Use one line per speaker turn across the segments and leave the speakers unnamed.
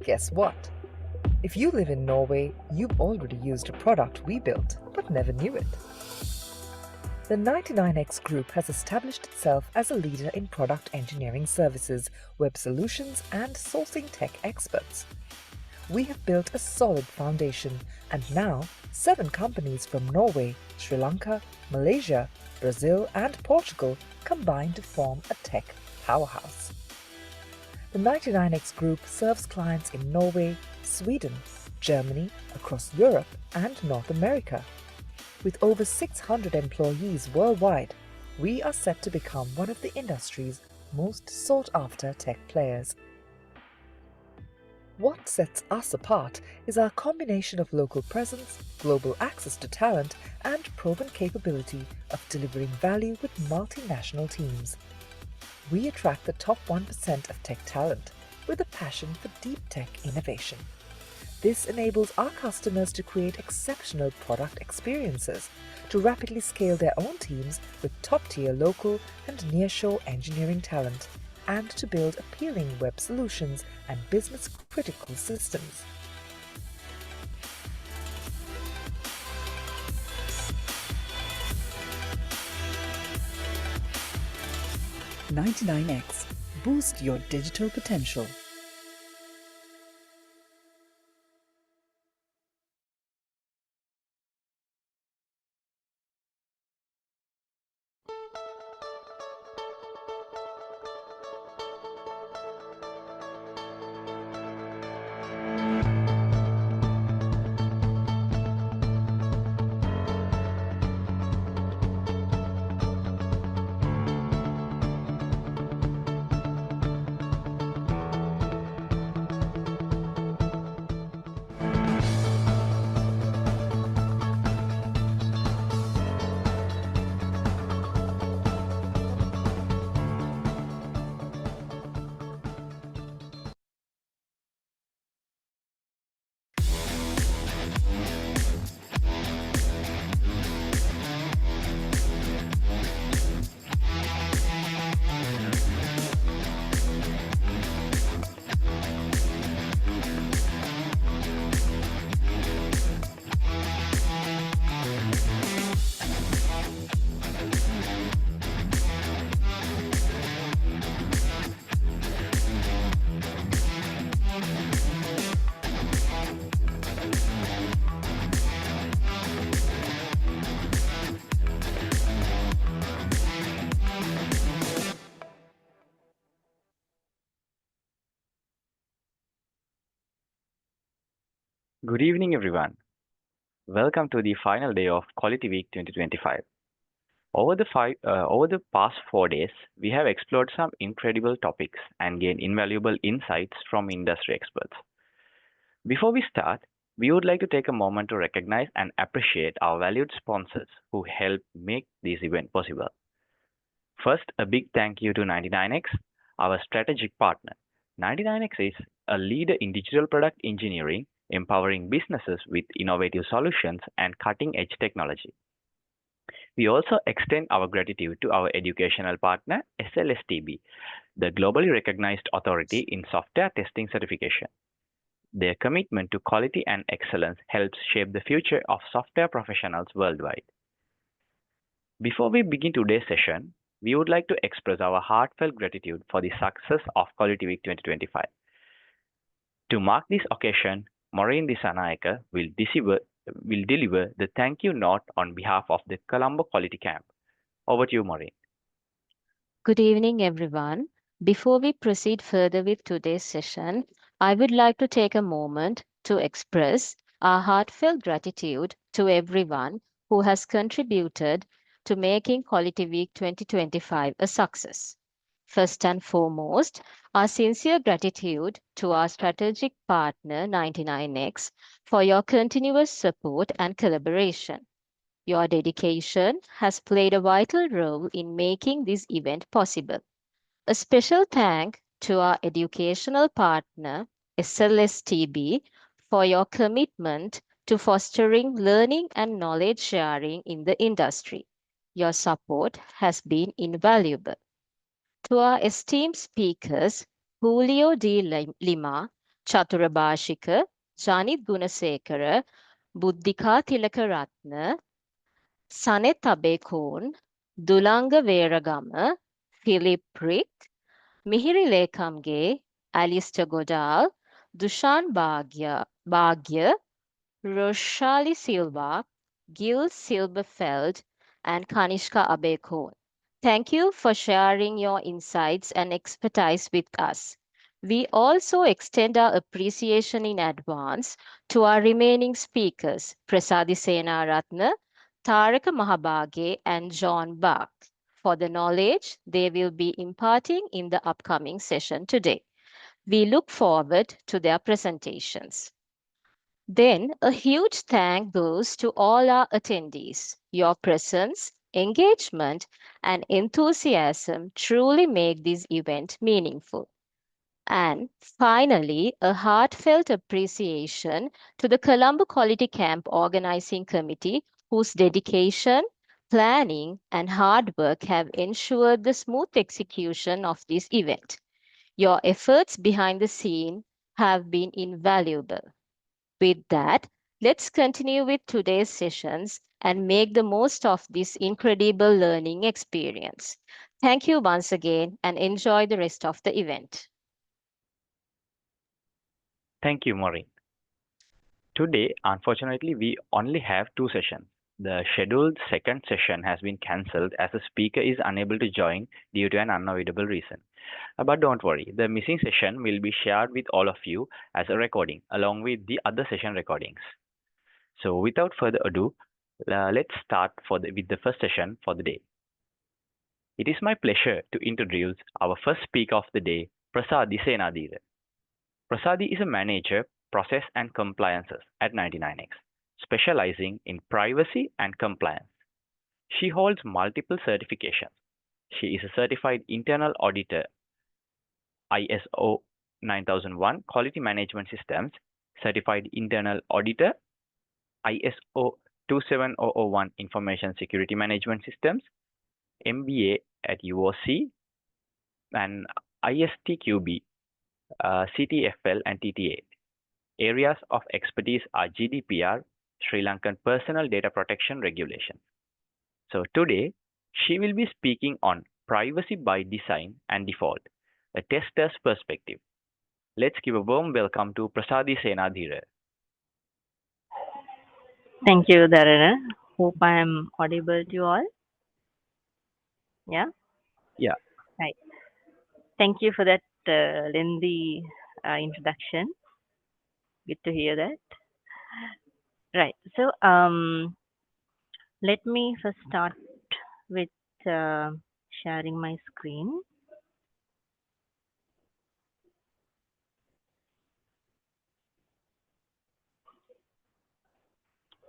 Guess what? If you live in Norway, you've already used a product we built, but never knew it. The 99X Group has established itself as a leader in product engineering services, web solutions, and sourcing tech experts. We have built a solid foundation, and now 7 companies from Norway, Sri Lanka, Malaysia, Brazil, and Portugal combine to form a tech powerhouse. The 99X Group serves clients in Norway, Sweden, Germany, across Europe, and North America. With over 600 employees worldwide, we are set to become one of the industry's most sought-after tech players. What sets us apart is our combination of local presence, global access to talent, and proven capability of delivering value with multinational teams. We attract the top 1% of tech talent with a passion for deep tech innovation. This enables our customers to create exceptional product experiences, to rapidly scale their own teams with top-tier local and nearshore engineering talent, and to build appealing web solutions and business-critical systems.
"99X. Boost your digital potential."
Good evening, everyone. Welcome to the final day of Quality Week 2025. Over the past 4 days, we have explored some incredible topics and gained invaluable insights from industry experts. Before we start, we would like to take a moment to recognize and appreciate our valued sponsors who help make this event possible. First, a big thank you to 99X, our strategic partner. 99X is a leader in digital product engineering, empowering businesses with innovative solutions and cutting edge technology. We also extend our gratitude to our educational partner, SLSTB, the globally recognized authority in software testing certification. Their commitment to quality and excellence helps shape the future of software professionals worldwide. Before we begin today's session, we would like to express our heartfelt gratitude for the success of Quality Week 2025. To mark this occasion, Maureen Disanayake will deliver the thank you note on behalf of the Colombo Quality Camp. Over to you, Maureen.
Good evening, everyone. Before we proceed further with today's session, I would like to take a moment to express our heartfelt gratitude to everyone who has contributed to making Quality Week 2025 a success. First and foremost, our sincere gratitude to our strategic partner 99X for your continuous support and collaboration. Your dedication has played a vital role in making this event possible. A special thank to our educational partner, SLSTB, for your commitment to fostering learning and knowledge sharing in the industry. Your support has been invaluable. To our esteemed speakers, Julio D. Lima, Chatura Bashika, Janit Gunasekara, Buddhika Tilakaratna, Sanet Abekon, Dulanga Veragama, Philip Rick, Mihiri Lekamge, Alistair Godal, Dushan Bhagya, Roshali Silva, Gil Silberfeld, and Kanishka Abekon. Thank you for sharing your insights and expertise with us. We also extend our appreciation in advance to our remaining speakers, Prasadi Senaratne, Taraka Mahabage, and John Bach, for the knowledge they will be imparting in the upcoming session today. We look forward to their presentations. Then, a huge thank goes to all our attendees. Your presence, engagement, and enthusiasm truly make this event meaningful. And finally, a heartfelt appreciation to the Colombo Quality Camp Organizing Committee, whose dedication, planning, and hard work have ensured the smooth execution of this event. Your efforts behind the scene have been invaluable. With that, let's continue with today's sessions and make the most of this incredible learning experience. Thank you once again and enjoy the rest of the event.
Thank you, Maureen. Today, unfortunately, we only have two sessions. The scheduled second session has been cancelled as the speaker is unable to join due to an unavoidable reason. But don't worry, the missing session will be shared with all of you as a recording along with the other session recordings. So without further ado, let's start with the first session for the day. It is my pleasure to introduce our first speaker of the day, Prasadi Senadira. Prasadi is a manager, process and compliances at 99X, specializing in privacy and compliance. She holds multiple certifications. She is a certified internal auditor, ISO 9001 Quality Management Systems, certified internal auditor, ISO 27001 Information Security Management Systems, MBA at UOC, and ISTQB, CTFL, and TTA. Areas of expertise are GDPR, Sri Lankan Personal Data Protection Regulations. So today, she will be speaking on privacy by design and default, a tester's perspective. Let's give a warm welcome to Prasadi Senadhira.
Thank you, Dharana. Hope I am audible to you all. Yeah?
Yeah.
Right. Thank you for that lengthy introduction. Good to hear that. Right. So, let me first start with sharing my screen.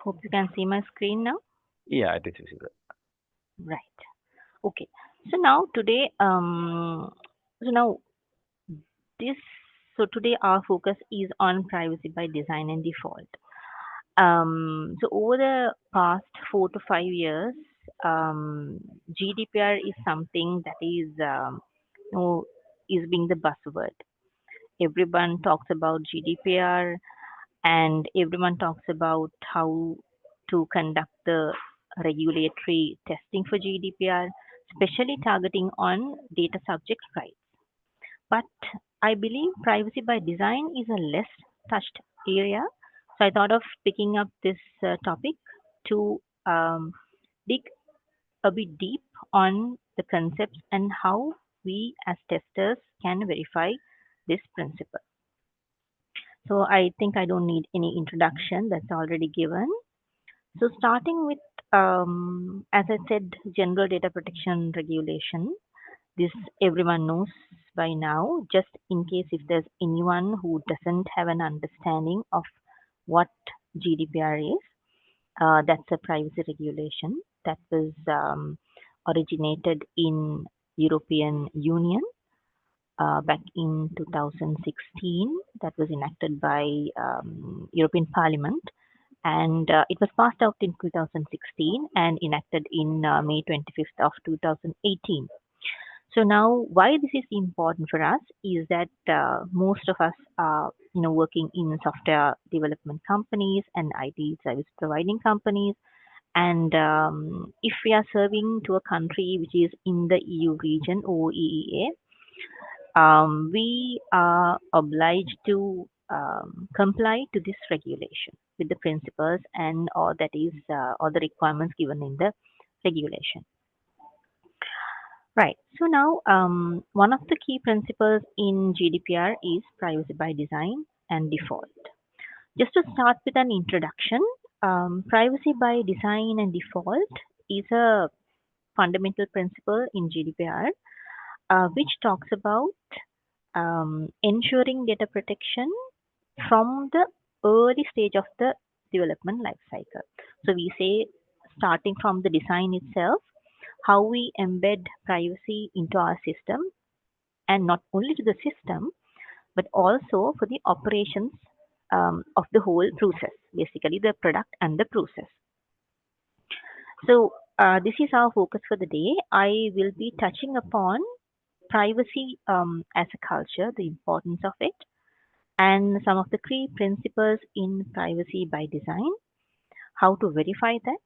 Hope you can see my screen now.
Yeah, this is it.
Right. Okay. So now today, today our focus is on privacy by design and default. So over the past 4 to 5 years, GDPR is something that is, is being the buzzword. Everyone talks about GDPR, and everyone talks about how to conduct the regulatory testing for GDPR, especially targeting on data subject rights. But I believe privacy by design is a less touched area. So I thought of picking up this topic to dig a bit deep on the concepts and how we as testers can verify this principle. So I think I don't need any introduction, that's already given. So starting with, as I said, General Data Protection Regulation. This everyone knows by now, just in case if there's anyone who doesn't have an understanding of what GDPR is. That's a privacy regulation that was originated in European Union back in 2016. That was enacted by European Parliament, and it was passed out in 2016 and enacted in May 25th of 2018. So now, why this is important for us is that most of us are, working in software development companies and IT service providing companies, and if we are serving to a country which is in the EU region or EEA, we are obliged to comply to this regulation with the principles and all that is all the requirements given in the regulation. Right. So now, one of the key principles in GDPR is privacy by design and default. Just to start with an introduction, privacy by design and default is a fundamental principle in GDPR, which talks about ensuring data protection from the early stage of the development life cycle. So we say starting from the design itself, how we embed privacy into our system, and not only to the system but also for the operations of the whole process, basically the product and the process. So this is our focus for the day. I will be touching upon privacy as a culture, the importance of it, and some of the key principles in privacy by design, how to verify that,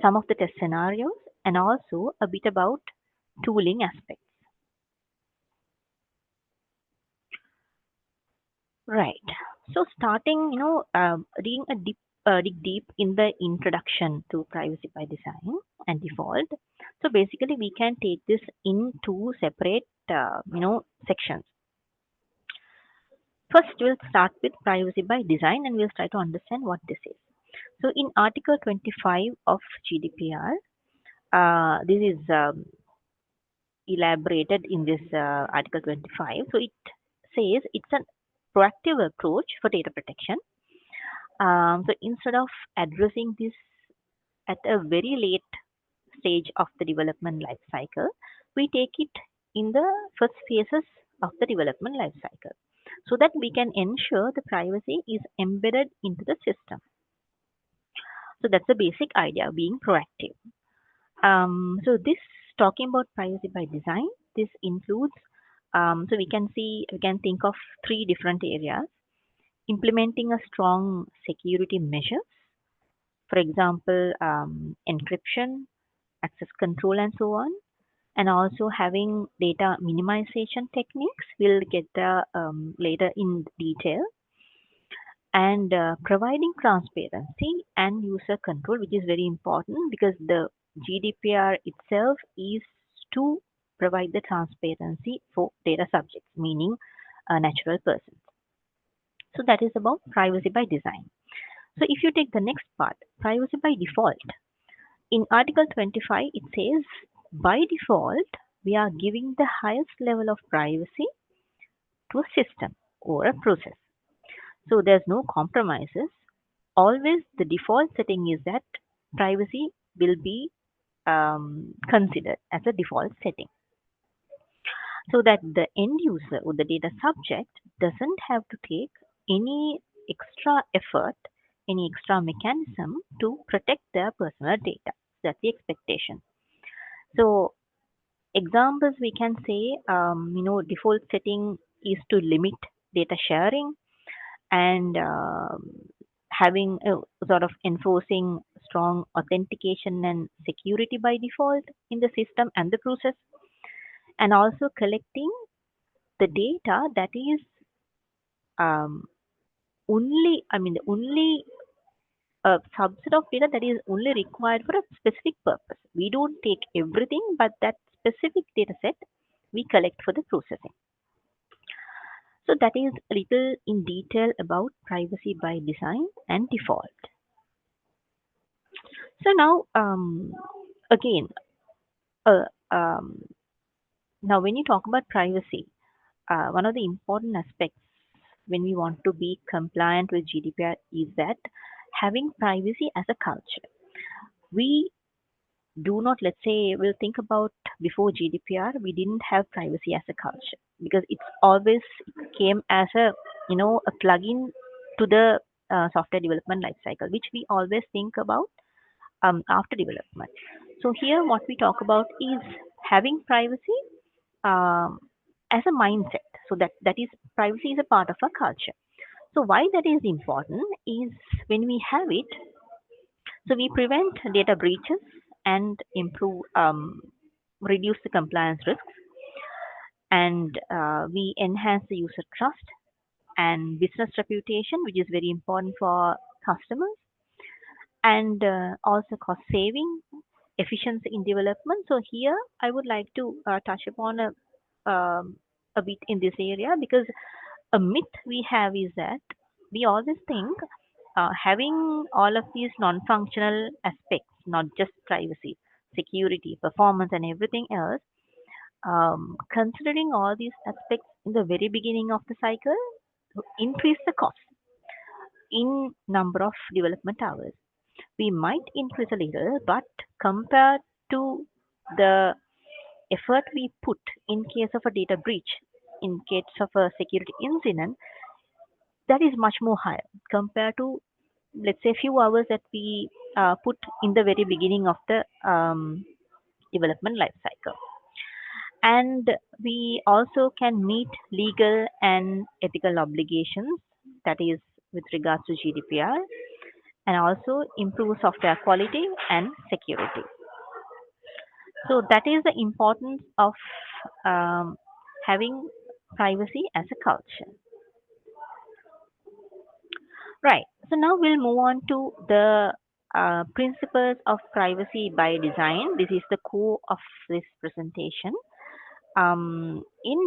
some of the test scenarios, and also a bit about tooling aspects. Right. So starting, dig deep in the introduction to privacy by design and default. So basically, we can take this in two separate, sections. First, we'll start with privacy by design, and we'll try to understand what this is. So in Article 25 of GDPR, this is elaborated in this Article 25. So it says it's a proactive approach for data protection. So instead of addressing this at a very late stage of the development life cycle, we take it in the first phases of the development life cycle so that we can ensure the privacy is embedded into the system. So that's the basic idea, being proactive. So this talking about privacy by design, this includes, so we can think of three different areas. Implementing a strong security measures, for example, encryption, access control, and so on, and also having data minimization techniques. We'll get later in detail, and providing transparency and user control, which is very important because the GDPR itself is to provide the transparency for data subjects, meaning natural persons. So that is about privacy by design. So if you take the next part, privacy by default, in Article 25, it says by default, we are giving the highest level of privacy to a system or a process. So there's no compromises. Always the default setting is that privacy will be considered as a default setting, so that the end user or the data subject doesn't have to take any extra effort, any extra mechanism to protect their personal data. That's the expectation. So examples we can say, default setting is to limit data sharing and having sort of enforcing strong authentication and security by default in the system and the process, and also collecting the data that is the only subset of data that is only required for a specific purpose. We don't take everything, but that specific data set we collect for the processing. So that is a little in detail about privacy by design and default. So now, again, uh, um, now when you talk about privacy, one of the important aspects when we want to be compliant with GDPR is that having privacy as a culture. We do not, let's say, we'll think about before GDPR, we didn't have privacy as a culture because it's always came as a plugin to the software development lifecycle, which we always think about after development. So here, what we talk about is having privacy as a mindset. So that is privacy is a part of our culture. So why that is important is when we have it, so we prevent data breaches and improve, reduce the compliance risks, and we enhance the user trust and business reputation, which is very important for customers, and also cost saving, efficiency in development. So here I would like to touch upon a bit in this area, because a myth we have is that we always think having all of these non-functional aspects, not just privacy, security, performance, and everything else, considering all these aspects in the very beginning of the cycle, to increase the cost in number of development hours. We might increase a little, but compared to the effort we put in case of a data breach, in case of a security incident, that is much more higher compared to, let's say, a few hours that we put in the very beginning of the development life cycle. And we also can meet legal and ethical obligations, that is with regards to GDPR, and also improve software quality and security. So that is the importance of having privacy as a culture. Right. So now we'll move on to the principles of privacy by design. This is the core of this presentation. In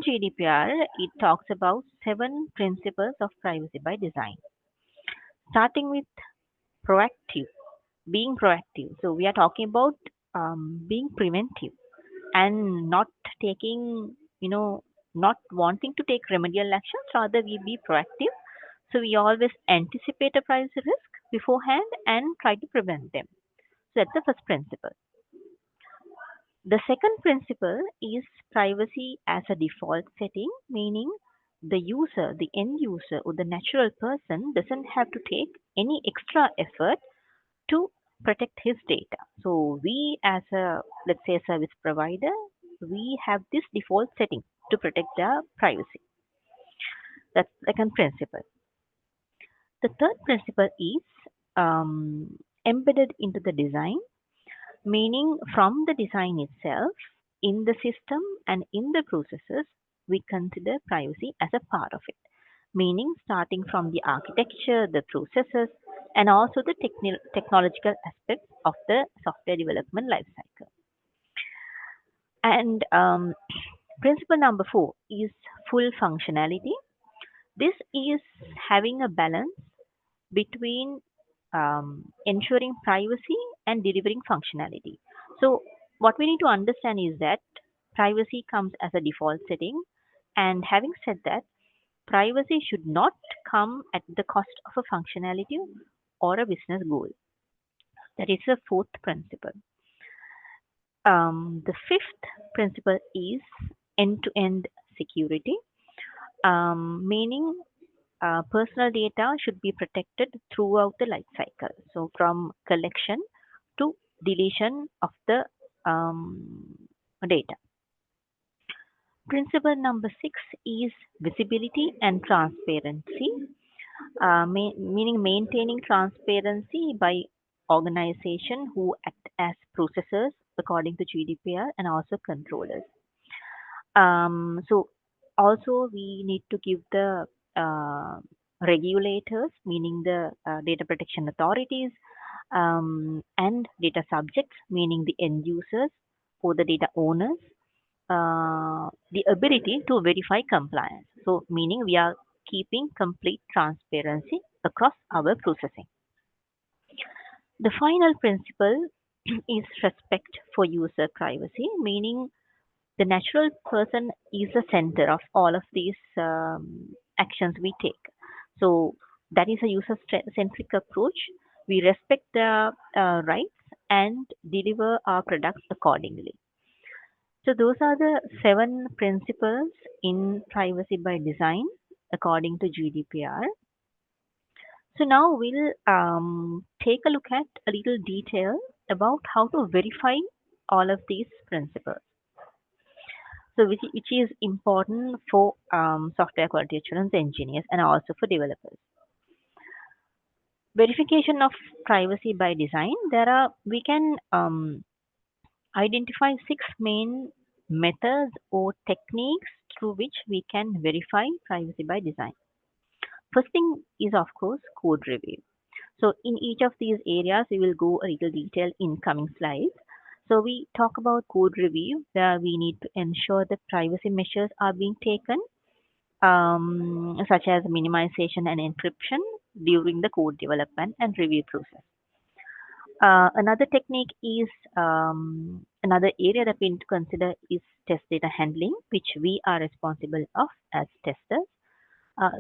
GDPR, it talks about 7 principles of privacy by design, starting with proactive, being proactive. So we are talking about being preventive and not taking, not wanting to take remedial actions, rather we be proactive. So we always anticipate a privacy risk beforehand and try to prevent them. So that's the first principle. The second principle is privacy as a default setting, meaning the user, the end user, or the natural person doesn't have to take any extra effort to protect his data. So we as a, let's say, a service provider, we have this default setting to protect their privacy. That's the second principle. The third principle is embedded into the design, meaning from the design itself, in the system and in the processes, we consider privacy as a part of it. Meaning starting from the architecture, the processes, and also the technological aspects of the software development lifecycle. And principle number 4 is full functionality. This is having a balance between ensuring privacy and delivering functionality. So what we need to understand is that privacy comes as a default setting, and having said that, privacy should not come at the cost of a functionality or a business goal. That is the fourth principle. The fifth principle is end-to-end security, meaning personal data should be protected throughout the life cycle. So from collection to deletion of the data. Principle number 6 is visibility and transparency, meaning maintaining transparency by organization who act as processors according to GDPR and also controllers. So also we need to give the regulators, meaning the data protection authorities, and data subjects, meaning the end users or the data owners, the ability to verify compliance. So meaning we are keeping complete transparency across our processing. The final principle is respect for user privacy, meaning the natural person is the center of all of these actions we take. So that is a user-centric approach. We respect their rights and deliver our products accordingly. So those are the 7 principles in privacy by design according to GDPR. So now we'll take a look at a little detail about how to verify all of these principles. So which is important for software quality assurance engineers and also for developers. Verification of privacy by design. We can identify 6 main methods or techniques through which we can verify privacy by design. First thing is of course code review. So in each of these areas, we will go a little detail in coming slides. So we talk about code review, where we need to ensure that privacy measures are being taken, such as minimization and encryption during the code development and review process. Another technique is another area that we need to consider is test data handling, which we are responsible of as testers.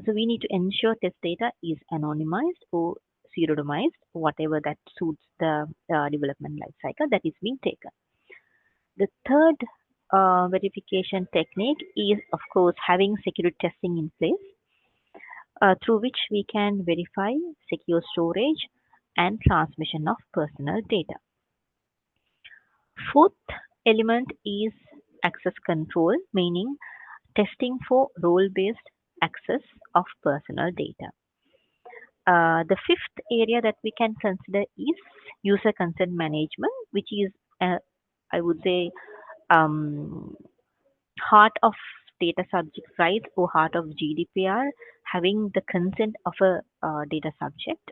So we need to ensure test data is anonymized or pseudonymized, whatever that suits the development life cycle that is being taken. The third verification technique is, of course, having security testing in place, through which we can verify secure storage and transmission of personal data. Fourth element is access control, meaning testing for role-based access of personal data. The fifth area that we can consider is user consent management, which is, I would say, um, heart of data subject rights or heart of GDPR, having the consent of a data subject.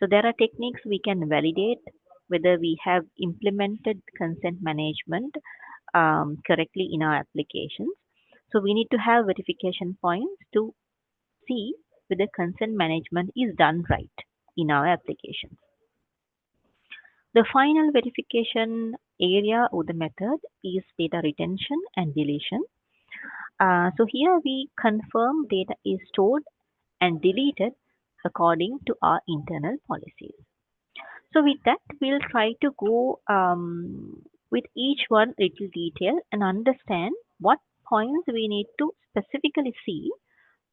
So there are techniques we can validate whether we have implemented consent management correctly in our applications. So we need to have verification points to see whether consent management is done right in our applications. The final verification area or the method is data retention and deletion. So here we confirm data is stored and deleted according to our internal policies. So with that, we'll try to go with each one little detail and understand what points we need to specifically see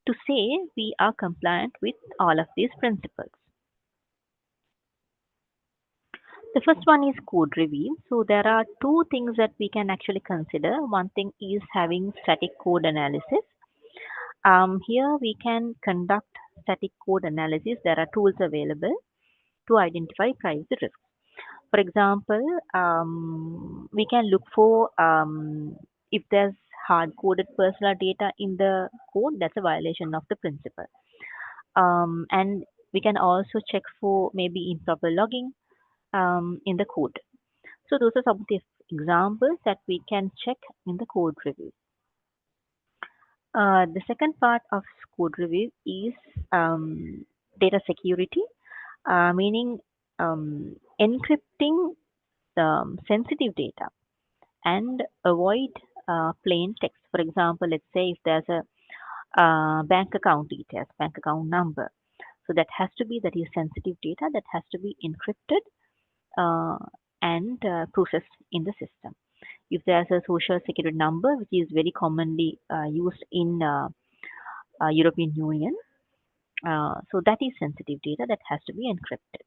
to say we are compliant with all of these principles. The first one is code review. So there are two things that we can actually consider. One thing is having static code analysis. Here we can conduct static code analysis. There are tools available to identify privacy risks. For example, we can look for if there's hard-coded personal data in the code, that's a violation of the principle. And we can also check for maybe improper logging in the code. So those are some of the examples that we can check in the code review. The second part of code review is data security, meaning encrypting the sensitive data and avoid plain text. For example, let's say if there's a bank account details, bank account number, so that is sensitive data that has to be encrypted and processed in the system. If there's a social security number, which is very commonly used in European Union, so that is sensitive data that has to be encrypted.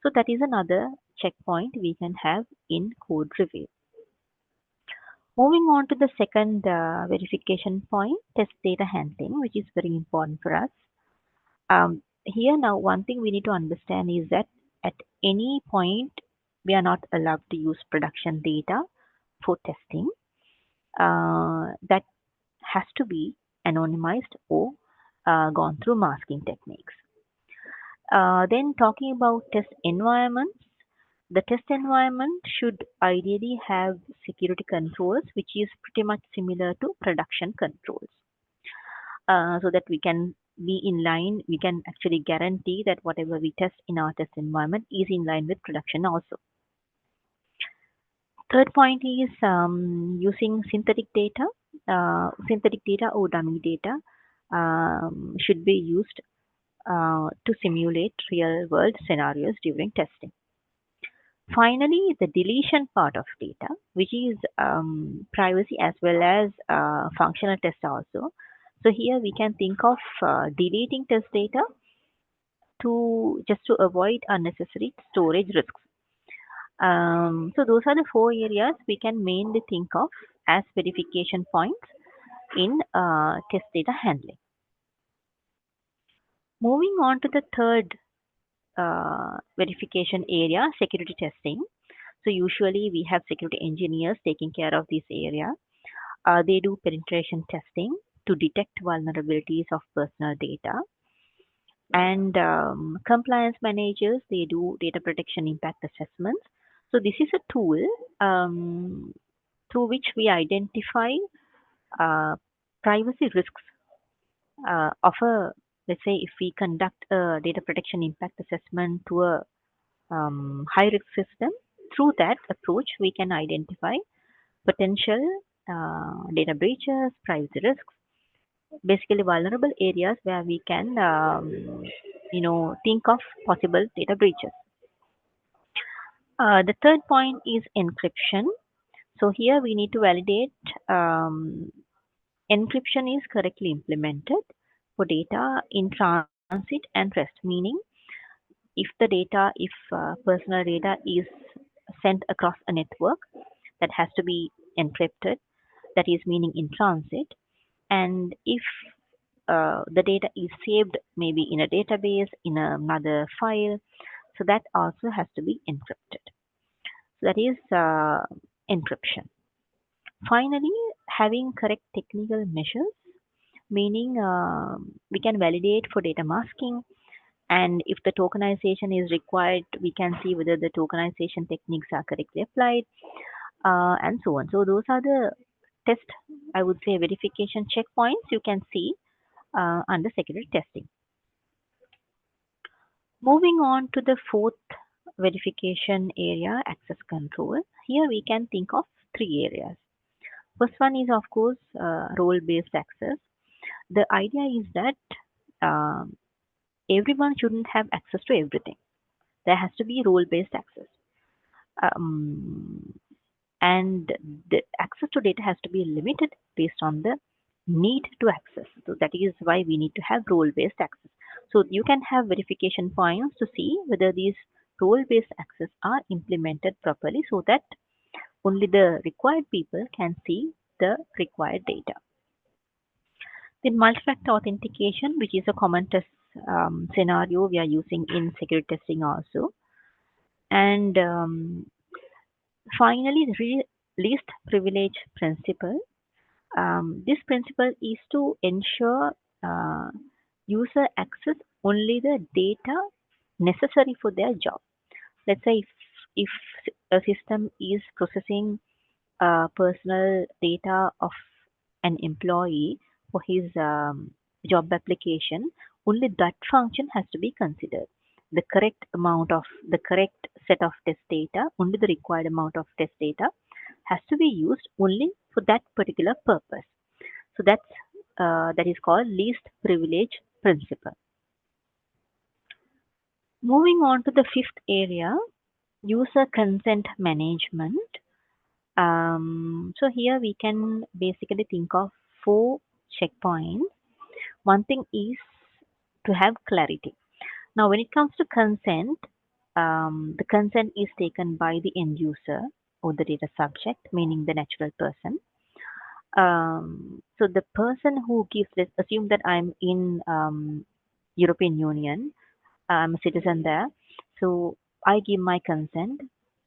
So that is another checkpoint we can have in code review. Moving on to the second verification point, test data handling, which is very important for us. Here now, one thing we need to understand is that at any point, we are not allowed to use production data for testing. That has to be anonymized or gone through masking techniques. Then talking about test environments, the test environment should ideally have security controls, which is pretty much similar to production controls, so that we can be in line. We can actually guarantee that whatever we test in our test environment is in line with production also. Third point is using synthetic data. Synthetic data or dummy data should be used to simulate real world scenarios during testing. Finally, the deletion part of data, which is privacy as well as functional test also. So here we can think of deleting test data just to avoid unnecessary storage risks. So those are the 4 areas we can mainly think of as verification points in test data handling. Moving on to the third verification area, security testing. So usually we have security engineers taking care of this area. They do penetration testing to detect vulnerabilities of personal data. And compliance managers, they do data protection impact assessments. So this is a tool through which we identify privacy risks of a, let's say, if we conduct a data protection impact assessment to a high risk system, through that approach, we can identify potential data breaches, privacy risks, basically vulnerable areas where we can, think of possible data breaches. The third point is encryption. So here we need to validate encryption is correctly implemented for data in transit and rest, meaning if personal data is sent across a network, that has to be encrypted, that is meaning in transit. And if the data is saved maybe in a database, in another file, so that also has to be encrypted. So that is encryption. Finally, having correct technical measures, meaning we can validate for data masking, and if the tokenization is required, we can see whether the tokenization techniques are correctly applied, and so on. So those are the test, I would say, verification checkpoints you can see under security testing. Moving on to the fourth verification area, access control. Here we can think of three areas. First one is, of course, role-based access. The idea is that everyone shouldn't have access to everything. There has to be role-based access. And the access to data has to be limited based on the need to access. So that is why we need to have role-based access. So you can have verification points to see whether these role-based access are implemented properly so that only the required people can see the required data. Then multi-factor authentication, which is a common test scenario we are using in security testing also. And finally, the least privilege principle. This principle is to ensure user access only the data necessary for their job. Let's say if a system is processing personal data of an employee for his job application, only that function has to be considered. The correct set of test data, only the required amount of test data has to be used only for that particular purpose. So that is called least privilege principle. Moving on to the fifth area, user consent management. So here we can basically think of 4 checkpoints. One thing is to have clarity. Now, when it comes to consent, the consent is taken by the end user or the data subject, meaning the natural person. So the person who gives, let's assume that I'm in European Union, I'm a citizen there. So I give my consent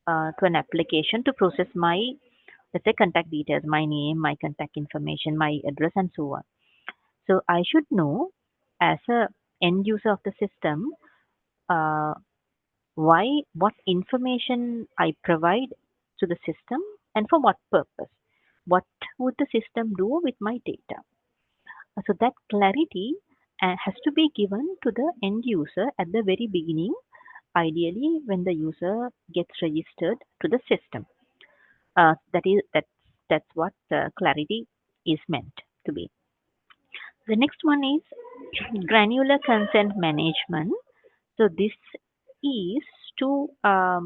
to an application to process my, let's say, contact details, my name, my contact information, my address, and so on. So I should know as a end user of the system what information I provide to the system and for what purpose. What would the system do with my data? So that clarity has to be given to the end user at the very beginning, ideally when the user gets registered to the system. That's what clarity is meant to be. The next one is granular consent management. So this is so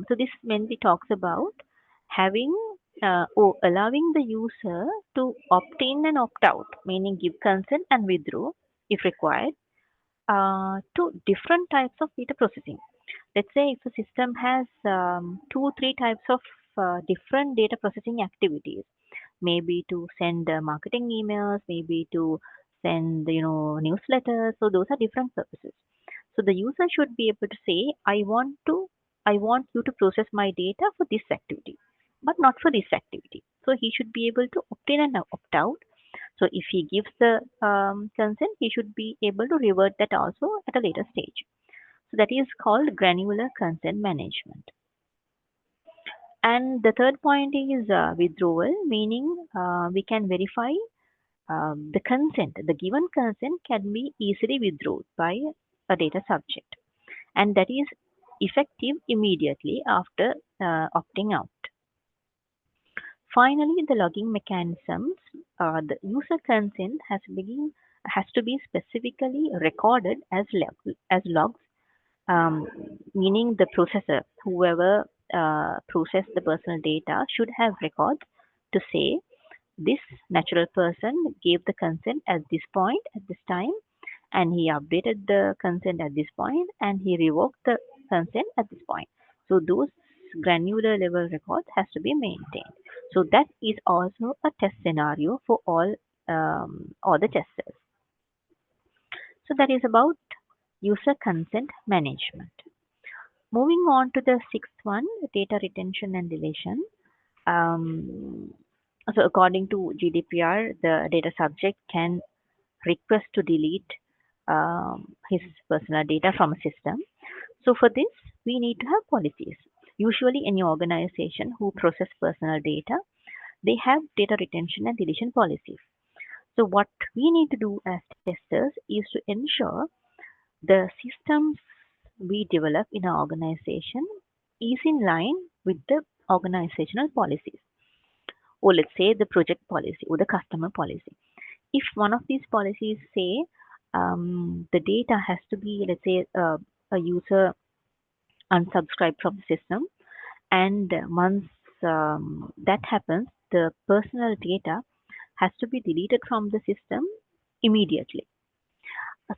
this mainly talks about having or allowing the user to opt in and opt out, meaning give consent and withdraw if required to different types of data processing. Let's say if a system has 2 or 3 types of different data processing activities, maybe to send marketing emails, maybe to send, newsletters. So those are different purposes. So the user should be able to say, I want you to process my data for this activity, but not for this activity. So he should be able to opt in and opt out. So if he gives the consent, he should be able to revert that also at a later stage. So that is called granular consent management. And the third point is withdrawal, meaning we can verify the consent. The given consent can be easily withdrawn by a data subject, and that is effective immediately after opting out. Finally, the logging mechanisms. The user consent has to be specifically recorded as logs, meaning the processor, whoever processed the personal data, should have records to say this natural person gave the consent at this point, at this time, and he updated the consent at this point, and he revoked the consent at this point. So those granular level records has to be maintained. So that is also a test scenario for all the testers. So that is about user consent management. Moving on to the sixth one, data retention and deletion. So according to GDPR, the data subject can request to delete his personal data from a system. So for this, we need to have policies. Usually any organization who process personal data, they have data retention and deletion policies. So what we need to do as testers is to ensure the systems we develop in our organization is in line with the organizational policies, or let's say the project policy or the customer policy. If one of these policies say the data has to be, let's say, a user unsubscribed from the system, and once that happens, the personal data has to be deleted from the system immediately.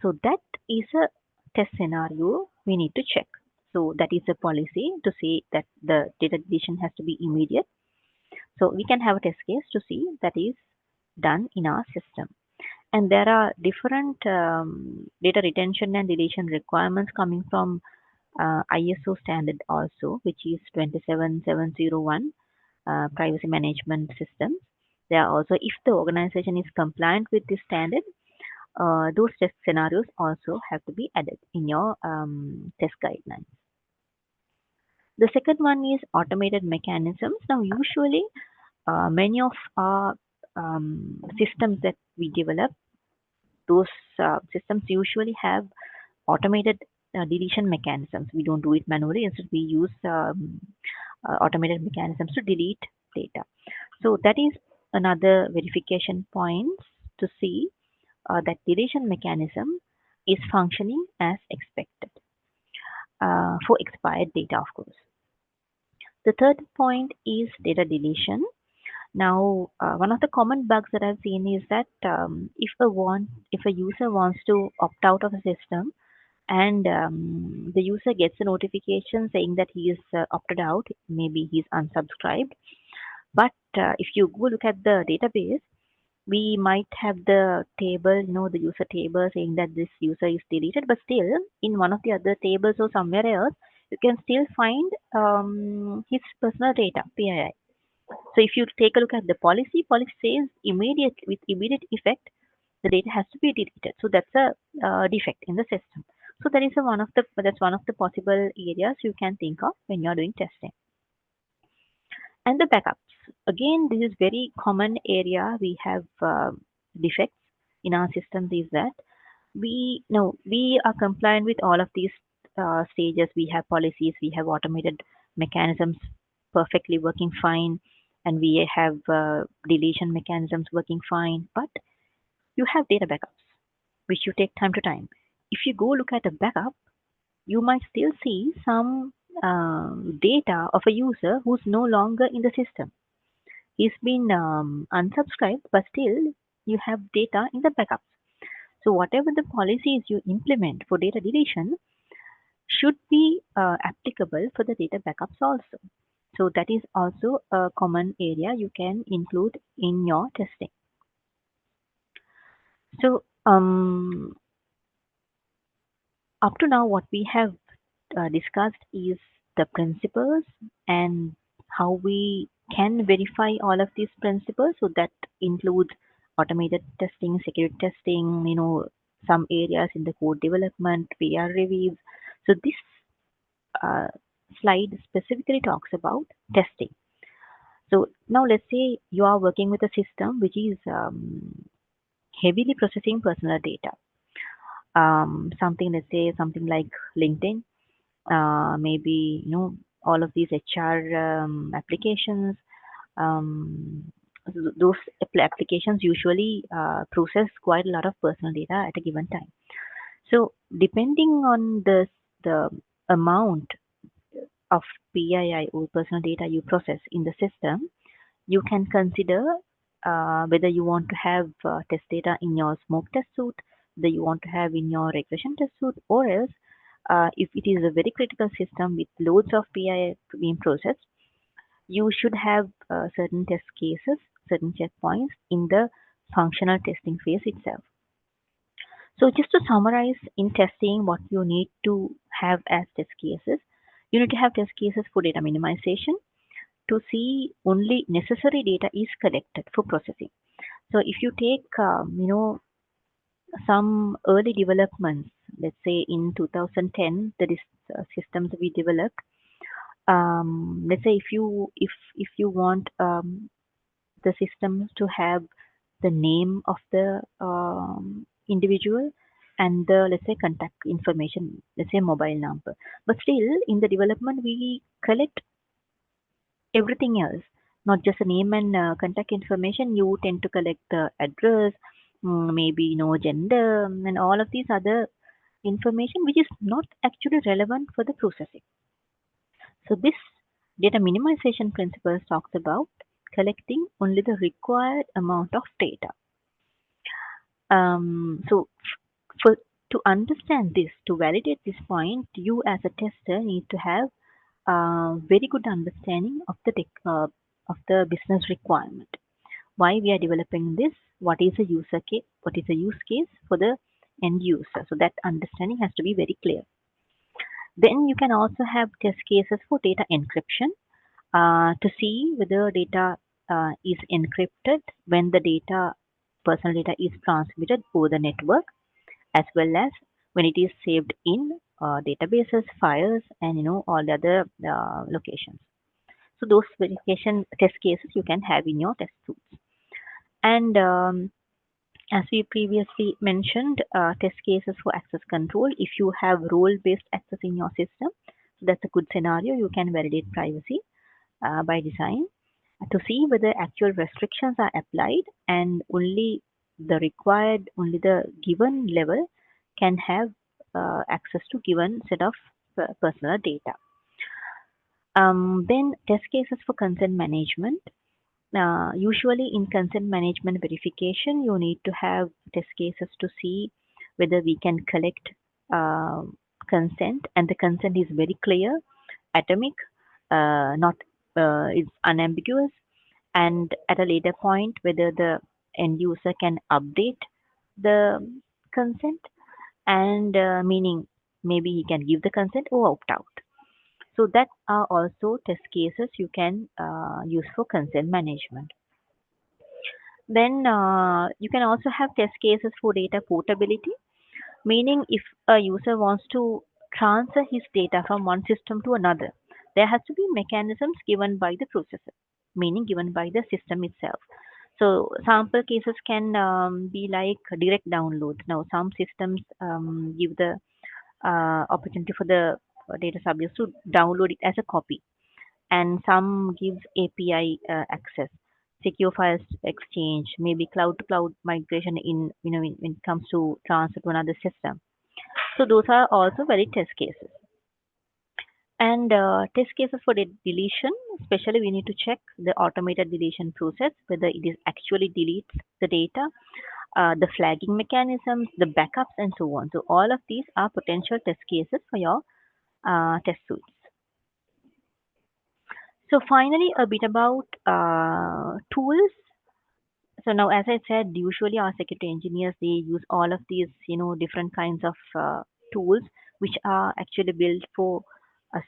So that is a test scenario we need to check. So that is a policy to say that the data deletion has to be immediate. So we can have a test case to see that is done in our system. And there are different data retention and deletion requirements coming from ISO standard also, which is 27701 privacy management systems. There are also, if the organization is compliant with this standard, those test scenarios also have to be added in your test guidelines. The second one is automated mechanisms. Now, usually, many of our systems that we develop, those systems usually have automated deletion mechanisms. We don't do it manually. Instead, we use automated mechanisms to delete data. So that is another verification point to see that deletion mechanism is functioning as expected for expired data, of course. The third point is data deletion. Now, one of the common bugs that I've seen is that if a user wants to opt out of a system, and the user gets a notification saying that he is opted out, maybe he's unsubscribed. But if you go look at the database, we might have the table, the user table saying that this user is deleted, but still in one of the other tables or somewhere else, you can still find his personal data, PII. So if you take a look at the policy says with immediate effect, the data has to be deleted. So that's a defect in the system. So that is one of the possible areas you can think of when you are doing testing. And the backups. Again, this is very common area. We have defects in our systems. Is that we are compliant with all of these stages. We have policies. We have automated mechanisms perfectly working fine, and we have deletion mechanisms working fine. But you have data backups, which you take time to time. If you go look at a backup, you might still see some data of a user who's no longer in the system. He's been unsubscribed, but still you have data in the backups. So whatever the policies you implement for data deletion should be applicable for the data backups also. So that is also a common area you can include in your testing. So up to now, what we have discussed is the principles and how we can verify all of these principles. So that includes automated testing, security testing, some areas in the code development, PR reviews. So this uh, slide specifically talks about testing. So now let's say you are working with a system which is heavily processing personal data. Let's say something like LinkedIn, maybe all of these HR applications. Those applications usually process quite a lot of personal data at a given time. So depending on the amount of PII or personal data you process in the system, you can consider whether you want to have test data in your smoke test suite, whether you want to have in your regression test suite, or else if it is a very critical system with loads of PII being processed, you should have certain test cases, certain checkpoints in the functional testing phase itself. So just to summarize in testing what you need to have as test cases, you need to have test cases for data minimization to see only necessary data is collected for processing. So if you take, some early developments, let's say in 2010, there is systems we developed. Let's say if you want the systems to have the name of the individual and the, let's say, contact information, let's say mobile number, but still in the development we collect everything else, not just the name and contact information. You tend to collect the address, maybe gender, and all of these other information which is not actually relevant for the processing. So this data minimization principle talks about collecting only the required amount of data. So for to understand this, to validate this point, you as a tester need to have very good understanding of the business requirement. Why we are developing this? What is a user case? What is a use case for the end user? So that understanding has to be very clear. Then you can also have test cases for data encryption to see whether data is encrypted when the personal data is transmitted over the network, as well as when it is saved in databases, files, and all the other locations. So those verification test cases you can have in your test suites. And as we previously mentioned, test cases for access control. If you have role-based access in your system, so that's a good scenario. You can validate privacy by design to see whether actual restrictions are applied and only the given level can have access to given set of personal data. Then test cases for consent management. Usually in consent management verification, you need to have test cases to see whether we can collect consent, and the consent is very clear, atomic, not is unambiguous, and at a later point whether the end user can update the consent, and meaning maybe he can give the consent or opt out. So that are also test cases you can use for consent management. Then you can also have test cases for data portability, meaning if a user wants to transfer his data from one system to another, there has to be mechanisms given by the processor, meaning given by the system itself. So sample cases can be like direct downloads. Now some systems give the opportunity for the data subjects to download it as a copy, and some gives API access, secure files exchange, maybe cloud to cloud migration in when it comes to transfer to another system. So those are also very test cases. And test cases for deletion, especially we need to check the automated deletion process, whether it is actually deletes the data, the flagging mechanisms, the backups, and so on. So all of these are potential test cases for your test suites. So finally, a bit about tools. So now, as I said, usually our security engineers, they use all of these, different kinds of tools which are actually built for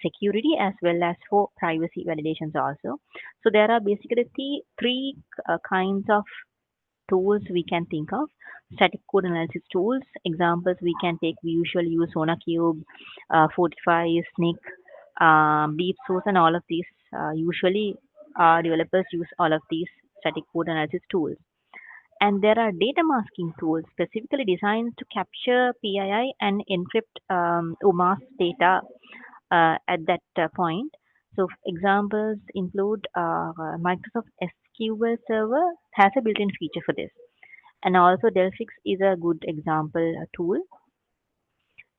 security as well as for privacy validations also. So there are basically three kinds of tools we can think of. Static code analysis tools. Examples we can take, we usually use SonarQube, Fortify, Snyk, Deep Source, and all of these. Usually, developers use all of these static code analysis tools. And there are data masking tools specifically designed to capture PII and encrypt or mask data at that point. So examples include Microsoft SQL Server has a built-in feature for this, and also Delphix is a good example tool.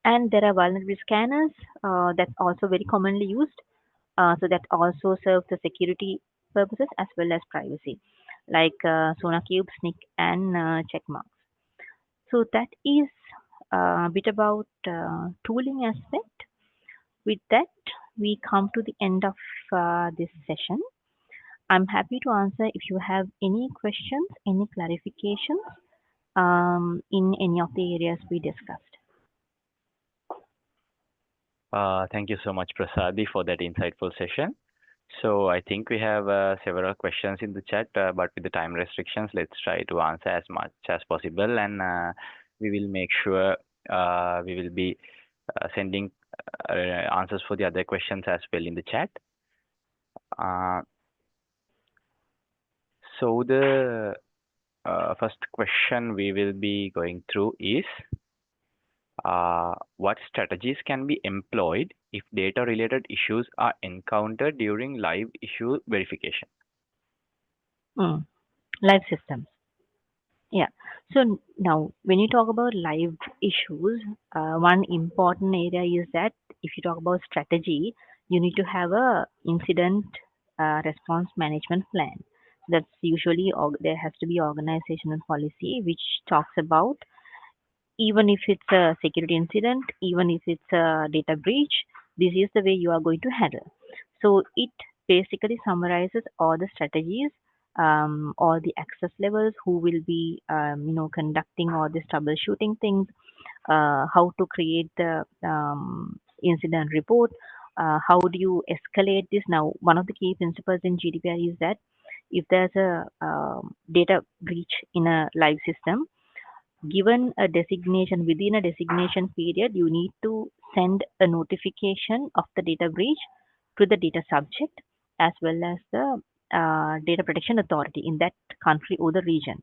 And there are vulnerability scanners that's also very commonly used. So that also serves the security purposes as well as privacy, like SonarQube, Snyk, and Checkmarks. So that is a bit about tooling aspect. With that, we come to the end of this session. I'm happy to answer if you have any questions, any clarifications in any of the areas we discussed.
Thank you so much, Prasadi, for that insightful session. So I think we have several questions in the chat, but with the time restrictions, let's try to answer as much as possible, and we will make sure we will be sending answers for the other questions as well in the chat. So the first question we will be going through is what strategies can be employed if data-related issues are encountered during live issue verification?
Live systems. Yeah. So now, when you talk about live issues, one important area is that if you talk about strategy, you need to have a incident response management plan. That's usually there has to be organizational policy which talks about, even if it's a security incident, even if it's a data breach, this is the way you are going to handle. So it basically summarizes all the strategies, all the access levels, who will be, conducting all this troubleshooting things, how to create the incident report, how do you escalate this. Now, one of the key principles in GDPR is that if there's a data breach in a live system, given a designation, within a designation period, you need to send a notification of the data breach to the data subject as well as the data protection authority in that country or the region.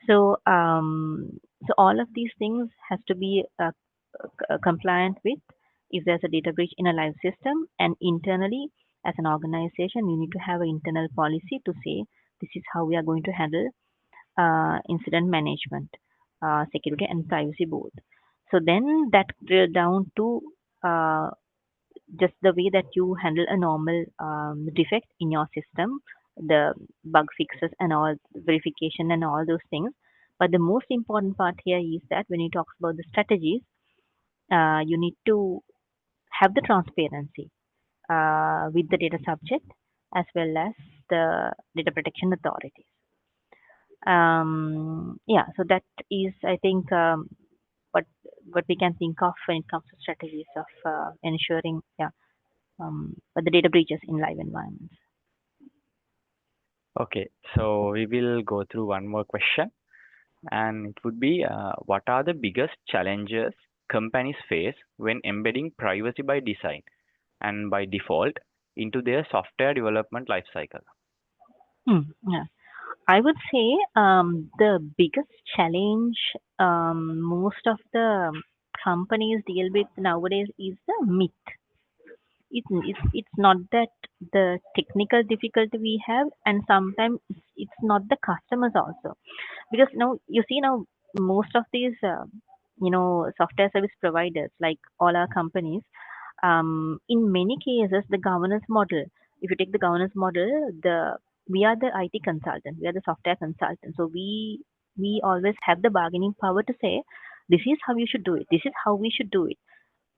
So, so all of these things has to be compliant with if there's a data breach in a live system, and internally as an organization, you need to have an internal policy to say this is how we are going to handle incident management, security and privacy both. So then that drill down to just the way that you handle a normal defect in your system, the bug fixes and all verification and all those things. But the most important part here is that when you talk about the strategies, you need to have the transparency with the data subject as well as the data protection authorities. Yeah, so that is, I think, what we can think of when it comes to strategies of ensuring, the data breaches in live environments.
Okay, so we will go through one more question, and it would be what are the biggest challenges companies face when embedding privacy by design and by default into their software development lifecycle?
Yeah. I would say the biggest challenge most of the companies deal with nowadays is the myth. It's not that the technical difficulty we have, and sometimes it's not the customers also, because now you see, now most of these software service providers, like all our companies, in many cases the governance model, if you take the governance model, we are the IT consultant, we are the software consultant, so we always have the bargaining power to say this is how you should do it, this is how we should do it,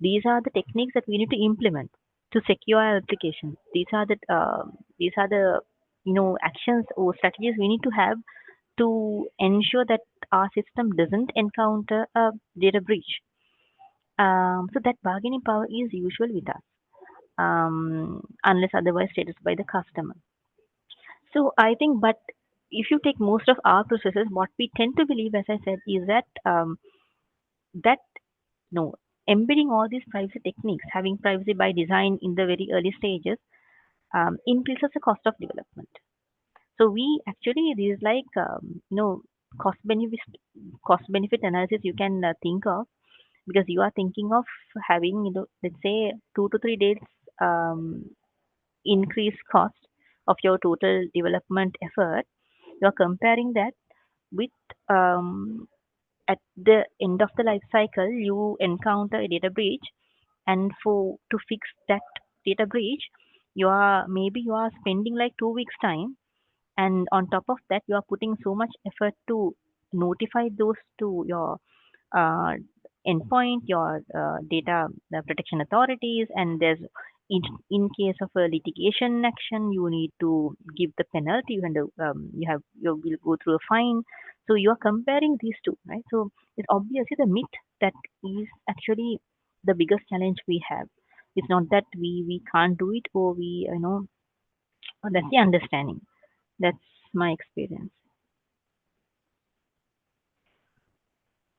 these are the techniques that we need to implement. to secure our applications. These are the actions or strategies we need to have to ensure that our system doesn't encounter a data breach. So that bargaining power is usual with us, unless otherwise stated by the customer. So I think, but if you take most of our processes, what we tend to believe, as I said, is that that no embedding all these privacy techniques, having privacy by design in the very early stages, increases the cost of development. So we actually these like cost benefit analysis you can think of, because you are thinking of having let's say 2 to 3 days um, increased cost of your total development effort. You are comparing that with at the end of the life cycle you encounter a data breach, and for to fix that data breach you are spending like 2 weeks time, and on top of that you are putting so much effort to notify those to your uh, endpoint, your data protection authorities, and there's in, in case of a litigation action, you need to give the penalty, and you will go through a fine. So you are comparing these two, right? So it's obviously the myth that is actually the biggest challenge we have. It's not that we can't do it, or we that's the understanding. That's my experience.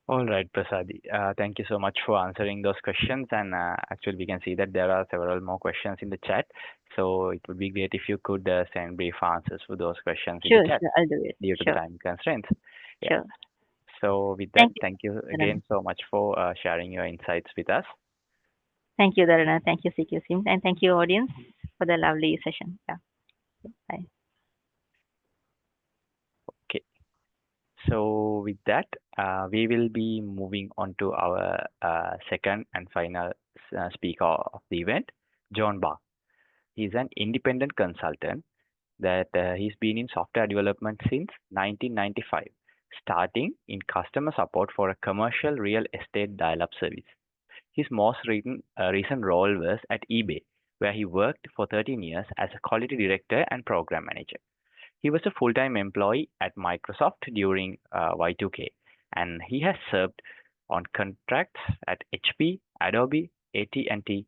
All right, Prasadi. Thank you so much for answering those questions. And actually, we can see that there are several more questions in the chat. So it would be great if you could send brief answers for those questions in the
Sure,
chat
sure, I'll do it.
due to the
Sure,
time constraints. Yeah.
sure.
So with that,
Thank you,
thank you
Dharana.
again so much for sharing your insights with us.
Thank you, Dharana. Thank you, CQ Sims, and thank you, audience, for the lovely session. Yeah, bye.
Okay. So with that, we will be moving on to our second and final speaker of the event, John Barr. He's an independent consultant that he's been in software development since 1995, starting in customer support for a commercial real estate dial-up service. His most recent role was at eBay, where he worked for 13 years as a quality director and program manager. He was a full-time employee at Microsoft during Y2K, and he has served on contracts at HP, Adobe, AT&T,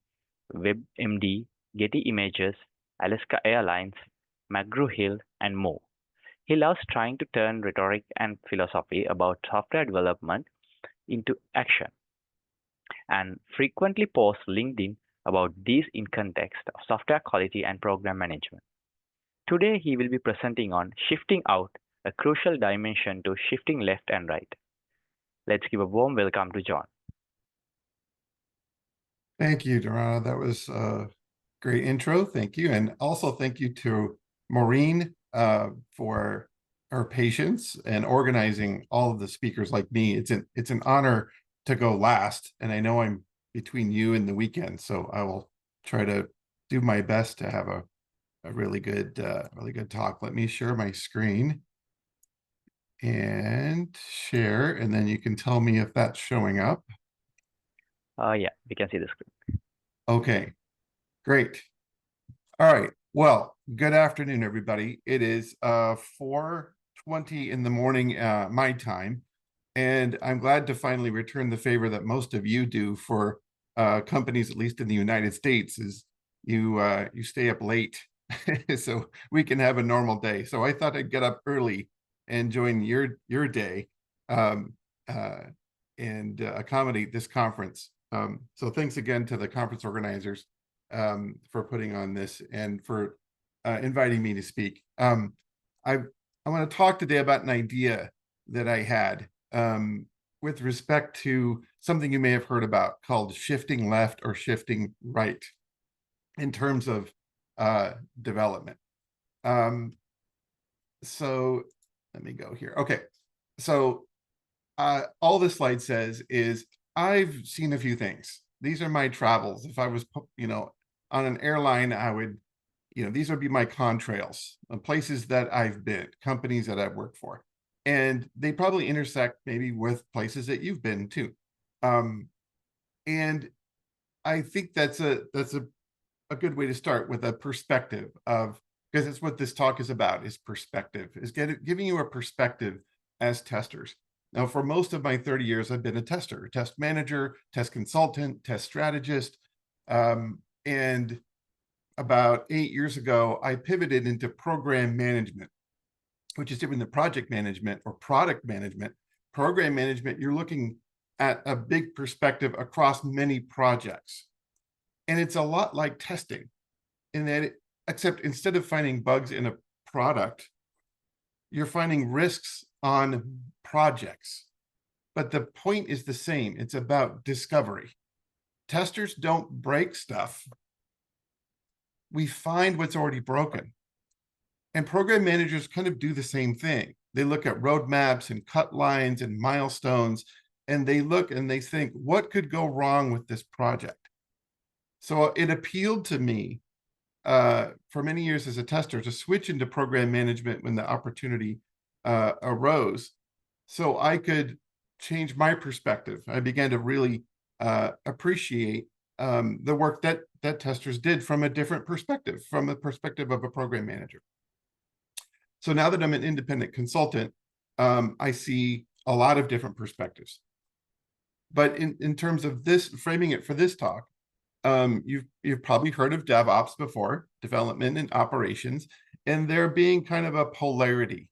WebMD, Getty Images, Alaska Airlines, McGraw-Hill, and more. He loves trying to turn rhetoric and philosophy about software development into action, and frequently posts LinkedIn about these in context of software quality and program management. Today he will be presenting on shifting out, a crucial dimension to shifting left and right. Let's give a warm welcome to John.
Thank you, Dharana. That was a great intro. Thank you. And also thank you to Maureen for her patience and organizing all of the speakers like me. It's an honor to go last. And I know I'm between you and the weekend, so I will try to do my best to have a really good talk. Let me share my screen and share, and then you can tell me if that's showing up.
Yeah, we can see the screen.
Okay, great. All right. Well, good afternoon, everybody. It is 4:20 in the morning, my time, and I'm glad to finally return the favor that most of you do for companies, at least in the United States, is you stay up late so we can have a normal day. So I thought I'd get up early and join your day and accommodate this conference. So thanks again to the conference organizers for putting on this and for inviting me to speak. I want to talk today about an idea that I had with respect to something you may have heard about called shifting left or shifting right in terms of development. So let me go here. Okay, so all this slide says is I've seen a few things. These are my travels. If I was, on an airline, I would, these would be my contrails, places that I've been, companies that I've worked for. And they probably intersect maybe with places that you've been too. And I think that's a a good way to start with a perspective of, because it's what this talk is about, is perspective, is giving you a perspective as testers. Now, for most of my 30 years, I've been a tester, test manager, test consultant, test strategist. And about 8 years ago, I pivoted into program management, which is different than project management or product management. Program management, you're looking at a big perspective across many projects. And it's a lot like testing in that, except instead of finding bugs in a product, you're finding risks on projects. But the point is the same. It's about discovery. Testers don't break stuff. We find what's already broken. And program managers kind of do the same thing. They look at roadmaps and cut lines and milestones, and they look and they think, what could go wrong with this project? So it appealed to me for many years as a tester to switch into program management when the opportunity arose, so I could change my perspective. I began to really appreciate the work that testers did from a different perspective, from the perspective of a program manager. So now that I'm an independent consultant, I see a lot of different perspectives. But in terms of this, framing it for this talk, you've probably heard of DevOps before, development and operations, and there being kind of a polarity.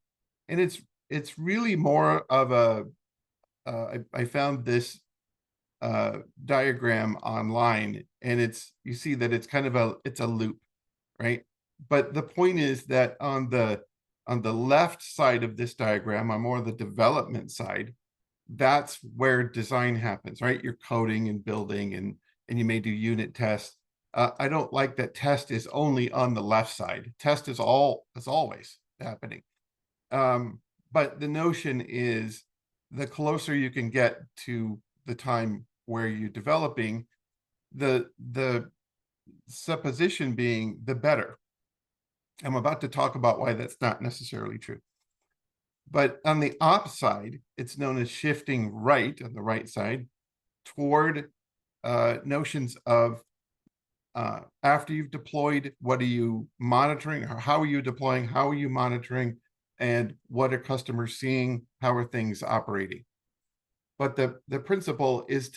And it's really more of a, I found this diagram online, and you see that it's kind of it's a loop, right? But the point is that on the left side of this diagram, on more the development side, that's where design happens, right? You're coding and building, and you may do unit tests. I don't like that test is only on the left side. Test is always happening. But the notion is the closer you can get to the time where you're developing, the supposition being the better. I'm about to talk about why that's not necessarily true. But on the op side, it's known as shifting right, on the right side, toward notions of after you've deployed, what are you monitoring? Or how are you deploying? How are you monitoring? And what are customers seeing? How are things operating? But the principle is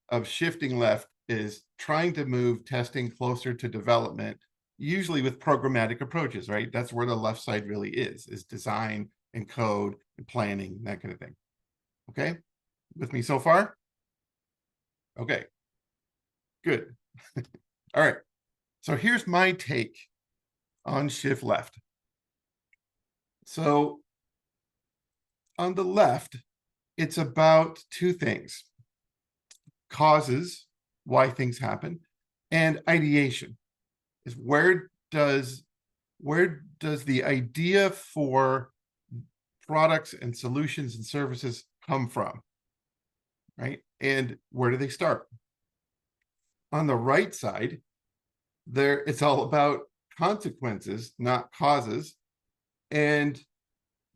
of shifting left is trying to move testing closer to development, usually with programmatic approaches, right? That's where the left side really is design and code and planning, that kind of thing. Okay, with me so far? Okay, good. All right, so here's my take on shift left. So on the left, it's about two things: causes, why things happen, and ideation is where does the idea for products and solutions and services come from, right? And where do they start? On the right side, it's all about consequences, not causes, and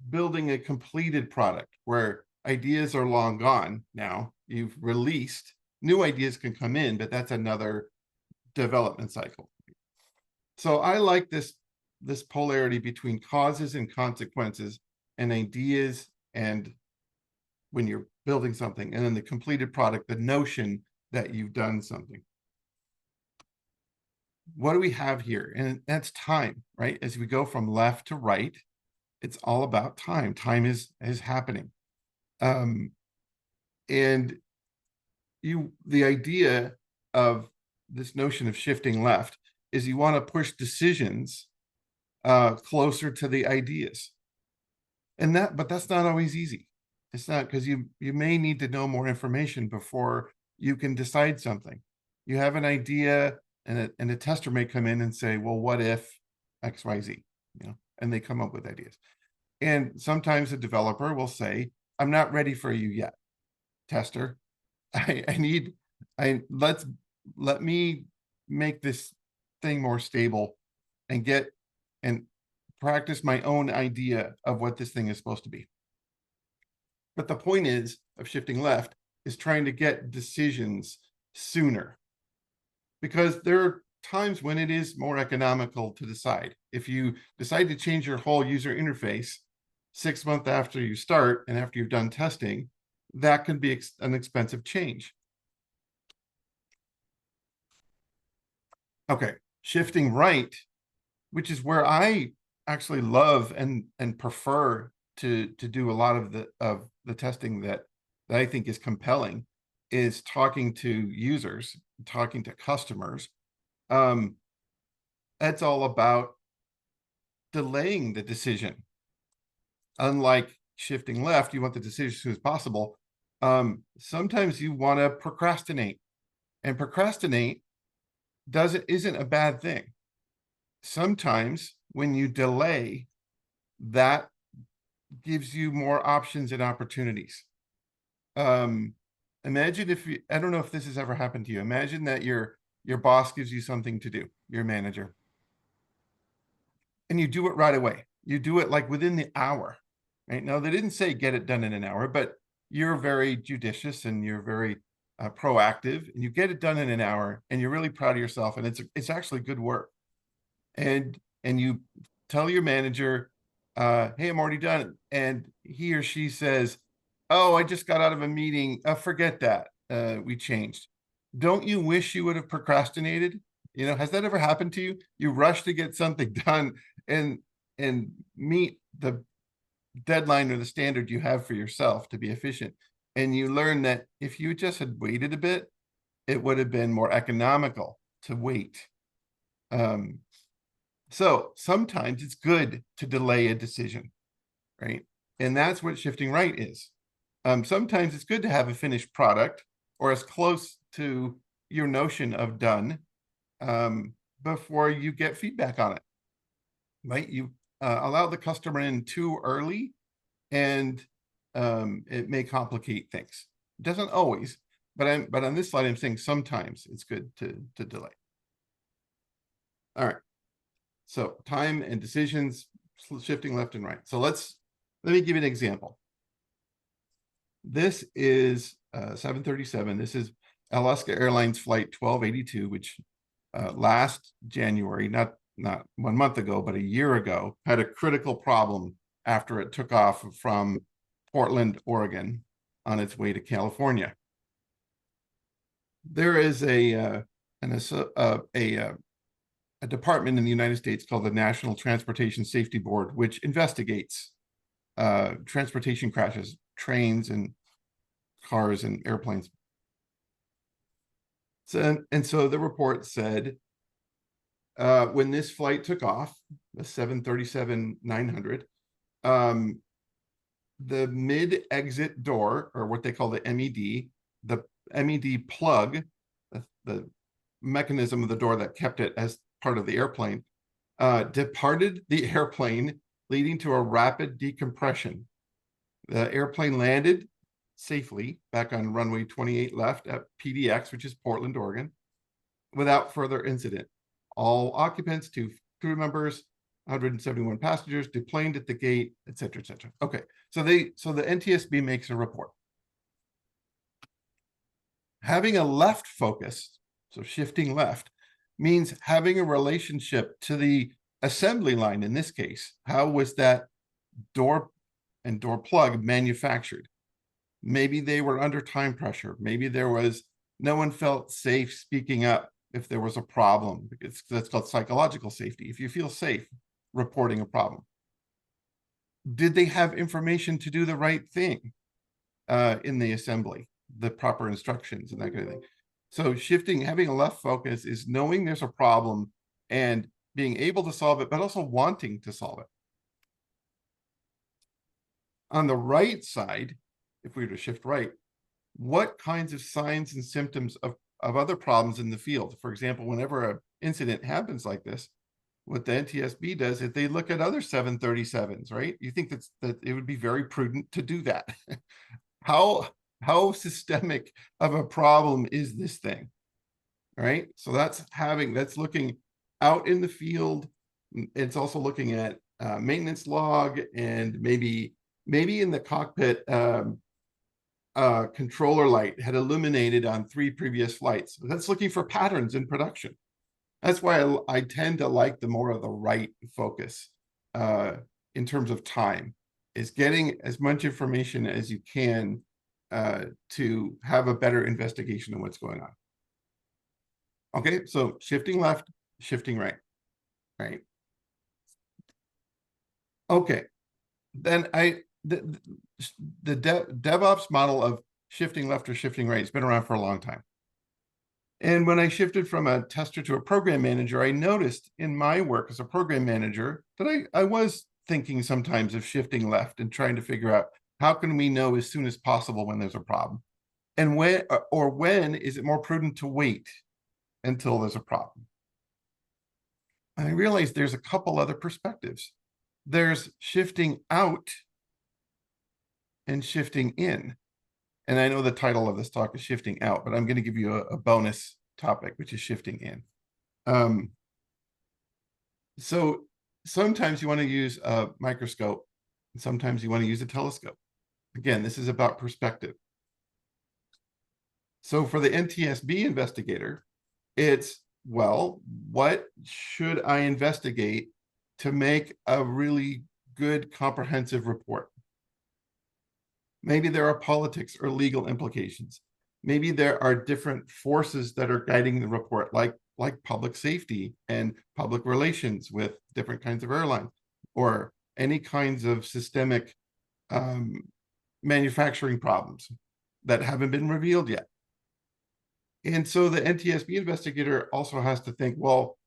building a completed product where ideas are long gone now. You've released, new ideas can come in, but that's another development cycle. So I like this polarity between causes and consequences and ideas, and when you're building something, and then the completed product, the notion that you've done something. What do we have here? And that's time, right? As we go from left to right, it's all about time. Time is happening. And the idea of this notion of shifting left is you want to push decisions closer to the ideas. But that's not always easy. It's not, because you may need to know more information before you can decide something. You have an idea, and a tester may come in and say, well, what if X, Y, Z, and they come up with ideas. And sometimes a developer will say, I'm not ready for you yet, tester. Let me make this thing more stable and practice my own idea of what this thing is supposed to be. But the point of shifting left is trying to get decisions sooner, because there times when it is more economical to decide. If you decide to change your whole user interface 6 months after you start and after you've done testing, that can be an expensive change. Okay, shifting right, which is where I actually love and prefer to do a lot of the testing that I think is compelling, is talking to users, talking to customers. That's all about delaying the decision. Unlike shifting left, you want the decision as soon as possible. Sometimes you want to procrastinate, and procrastinate isn't a bad thing. Sometimes when you delay, that gives you more options and opportunities. Imagine if you, I don't know if this has ever happened to you. Imagine that your boss gives you something to do, your manager, and you do it right away. You do it like within the hour, right? Now, they didn't say get it done in an hour, but you're very judicious and you're very proactive, and you get it done in an hour, and you're really proud of yourself, and it's actually good work. And you tell your manager, hey, I'm already done. And he or she says, oh, I just got out of a meeting. Forget that. We changed. Don't you wish you would have procrastinated? You know, has that ever happened to you? You rush to get something done and meet the deadline or the standard you have for yourself to be efficient. And you learn that if you just had waited a bit, it would have been more economical to wait. So sometimes it's good to delay a decision, right? And that's what shifting right is. Sometimes it's good to have a finished product or as close to your notion of done before you get feedback on it, right? You allow the customer in too early, and it may complicate things. It doesn't always, but on this slide, I'm saying sometimes it's good to delay. All right. So time and decisions, shifting left and right. So let me give you an example. This is 737. This is Alaska Airlines flight 1282, which last January, not 1 month ago, but a year ago, had a critical problem after it took off from Portland, Oregon, on its way to California. There is a department in the United States called the National Transportation Safety Board, which investigates transportation crashes, trains and cars and airplanes. So the report said, when this flight took off, the 737-900, the mid-exit door, or what they call the MED plug, the mechanism of the door that kept it as part of the airplane, departed the airplane, leading to a rapid decompression. The airplane landed safely back on runway 28 left at PDX, which is Portland, Oregon, without further incident. All occupants, 2 crew members, 171 passengers, deplaned at the gate, et cetera, et cetera. Okay, so the NTSB makes a report. Having a left focus, so shifting left, means having a relationship to the assembly line. In this case, how was that door and door plug manufactured? Maybe they were under time pressure. Maybe no one felt safe speaking up if there was a problem. That's called psychological safety. If you feel safe reporting a problem. Did they have information to do the right thing in the assembly, the proper instructions and that kind of thing? So having a left focus is knowing there's a problem and being able to solve it, but also wanting to solve it. On the right side, if we were to shift right, what kinds of signs and symptoms of other problems in the field? For example, whenever an incident happens like this, what the NTSB does is they look at other 737s, right? You think that it would be very prudent to do that. How systemic of a problem is this thing, right? So that's looking out in the field. It's also looking at maintenance log, and maybe in the cockpit, controller light had illuminated on 3 previous flights. That's looking for patterns in production. That's why I tend to like the more of the right focus in terms of time, is getting as much information as you can to have a better investigation of what's going on. Okay, so shifting left, shifting right, right? Okay, then the DevOps model of shifting left or shifting right has been around for a long time. And when I shifted from a tester to a program manager, I noticed in my work as a program manager that I was thinking sometimes of shifting left and trying to figure out how can we know as soon as possible when there's a problem? And when is it more prudent to wait until there's a problem? And I realized there's a couple other perspectives. There's shifting out and shifting in. And I know the title of this talk is shifting out, but I'm going to give you a bonus topic, which is shifting in. So sometimes you want to use a microscope, and sometimes you want to use a telescope. Again, this is about perspective. So for the NTSB investigator, it's, well, what should I investigate to make a really good comprehensive report? Maybe there are politics or legal implications. Maybe there are different forces that are guiding the report, like public safety and public relations with different kinds of airlines, or any kinds of systemic manufacturing problems that haven't been revealed yet. And so the NTSB investigator also has to think, well,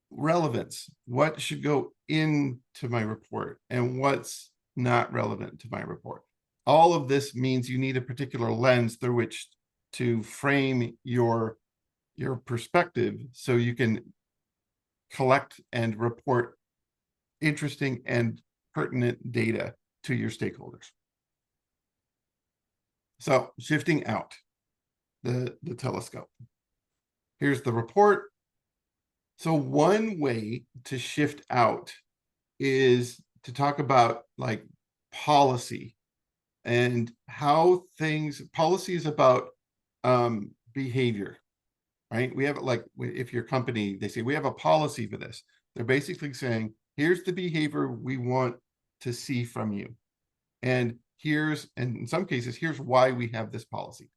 relevance, what should go into my report and what's not relevant to my report? All of this means you need a particular lens through which to frame your perspective so you can collect and report interesting and pertinent data to your stakeholders. So shifting out the telescope. Here's the report. So one way to shift out is to talk about like policy and how policy is about behavior, right? We have like, if your company, they say, we have a policy for this. They're basically saying, here's the behavior we want to see from you. And in some cases, here's why we have this policy.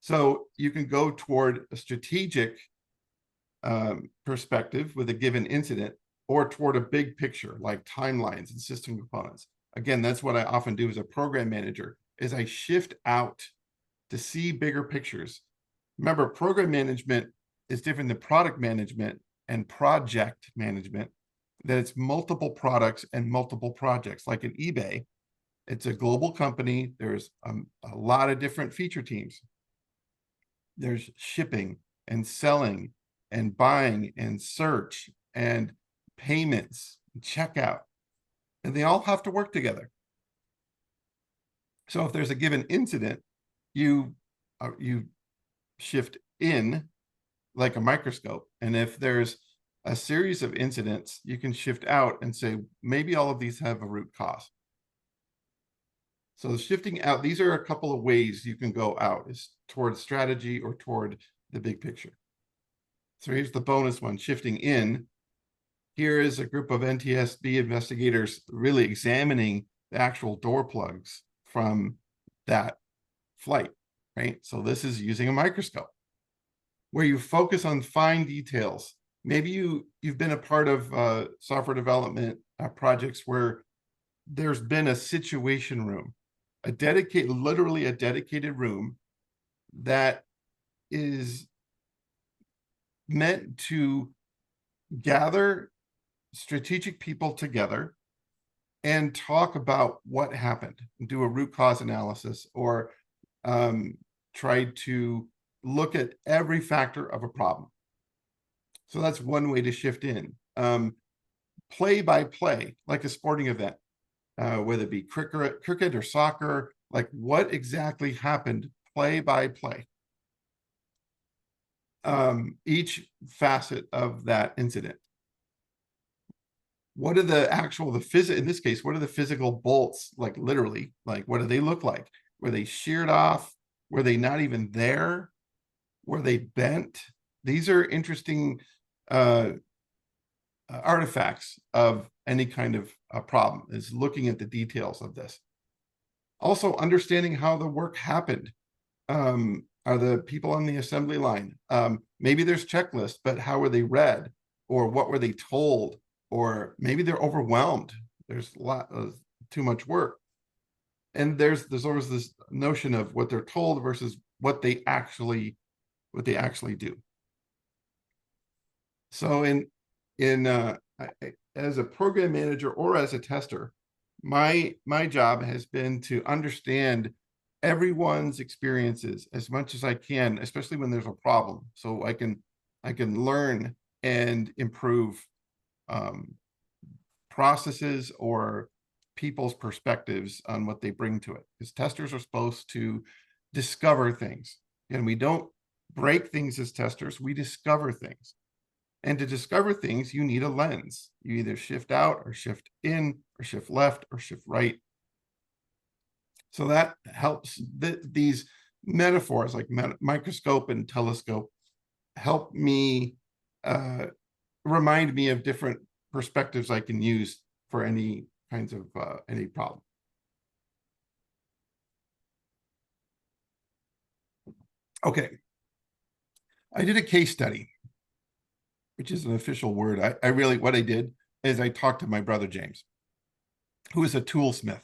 So you can go toward a strategic perspective with a given incident, or toward a big picture like timelines and system components. Again, that's what I often do as a program manager, is I shift out to see bigger pictures. Remember, program management is different than product management and project management, that it's multiple products and multiple projects. Like in eBay, it's a global company. There's a lot of different feature teams. There's shipping and selling and buying and search and payments and checkout, and they all have to work together. So if there's a given incident, you shift in like a microscope. And if there's a series of incidents, you can shift out and say, maybe all of these have a root cause. So shifting out, these are a couple of ways you can go out, is toward strategy or toward the big picture. So here's the bonus one, shifting in. Here is a group of NTSB investigators really examining the actual door plugs from that flight, right? So this is using a microscope where you focus on fine details. Maybe you've been a part of software development projects where there's been a situation room, literally a dedicated room that is meant to gather strategic people together and talk about what happened, do a root cause analysis, or try to look at every factor of a problem. So that's one way to shift in. Play by play, like a sporting event, whether it be cricket or soccer, like what exactly happened play by play. Each facet of that incident. What are in this case, what are the physical bolts, like literally, like what do they look like? Were they sheared off? Were they not even there? Were they bent? These are interesting artifacts of any kind of problem, is looking at the details of this. Also understanding how the work happened. Are the people on the assembly line? Maybe there's checklists, but how were they read? Or what were they told? Or maybe they're overwhelmed. There's a lot of too much work. And there's always this notion of what they're told versus what they actually do. So as a program manager or as a tester, my job has been to understand everyone's experiences as much as I can, especially when there's a problem, so I can learn and improve processes or people's perspectives on what they bring to it. Because testers are supposed to discover things, and we don't break things as testers, we discover things. And to discover things, you need a lens. You either shift out or shift in or shift left or shift right. So that helps. These metaphors like microscope and telescope help me remind me of different perspectives I can use for any kinds of any problem. Okay, I did a case study, which is an official word. I really, what I did is I talked to my brother James, who is a toolsmith.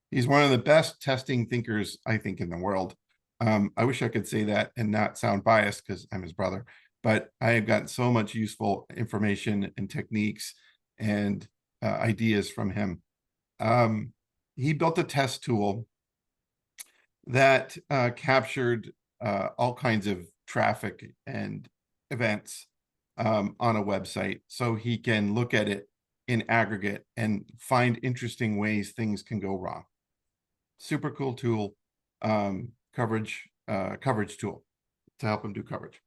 He's one of the best testing thinkers, I think, in the world. I wish I could say that and not sound biased because I'm his brother, but I have gotten so much useful information and techniques and ideas from him. He built a test tool that captured all kinds of traffic and events on a website, so he can look at it in aggregate and find interesting ways things can go wrong. Super cool tool, coverage tool to help him do coverage.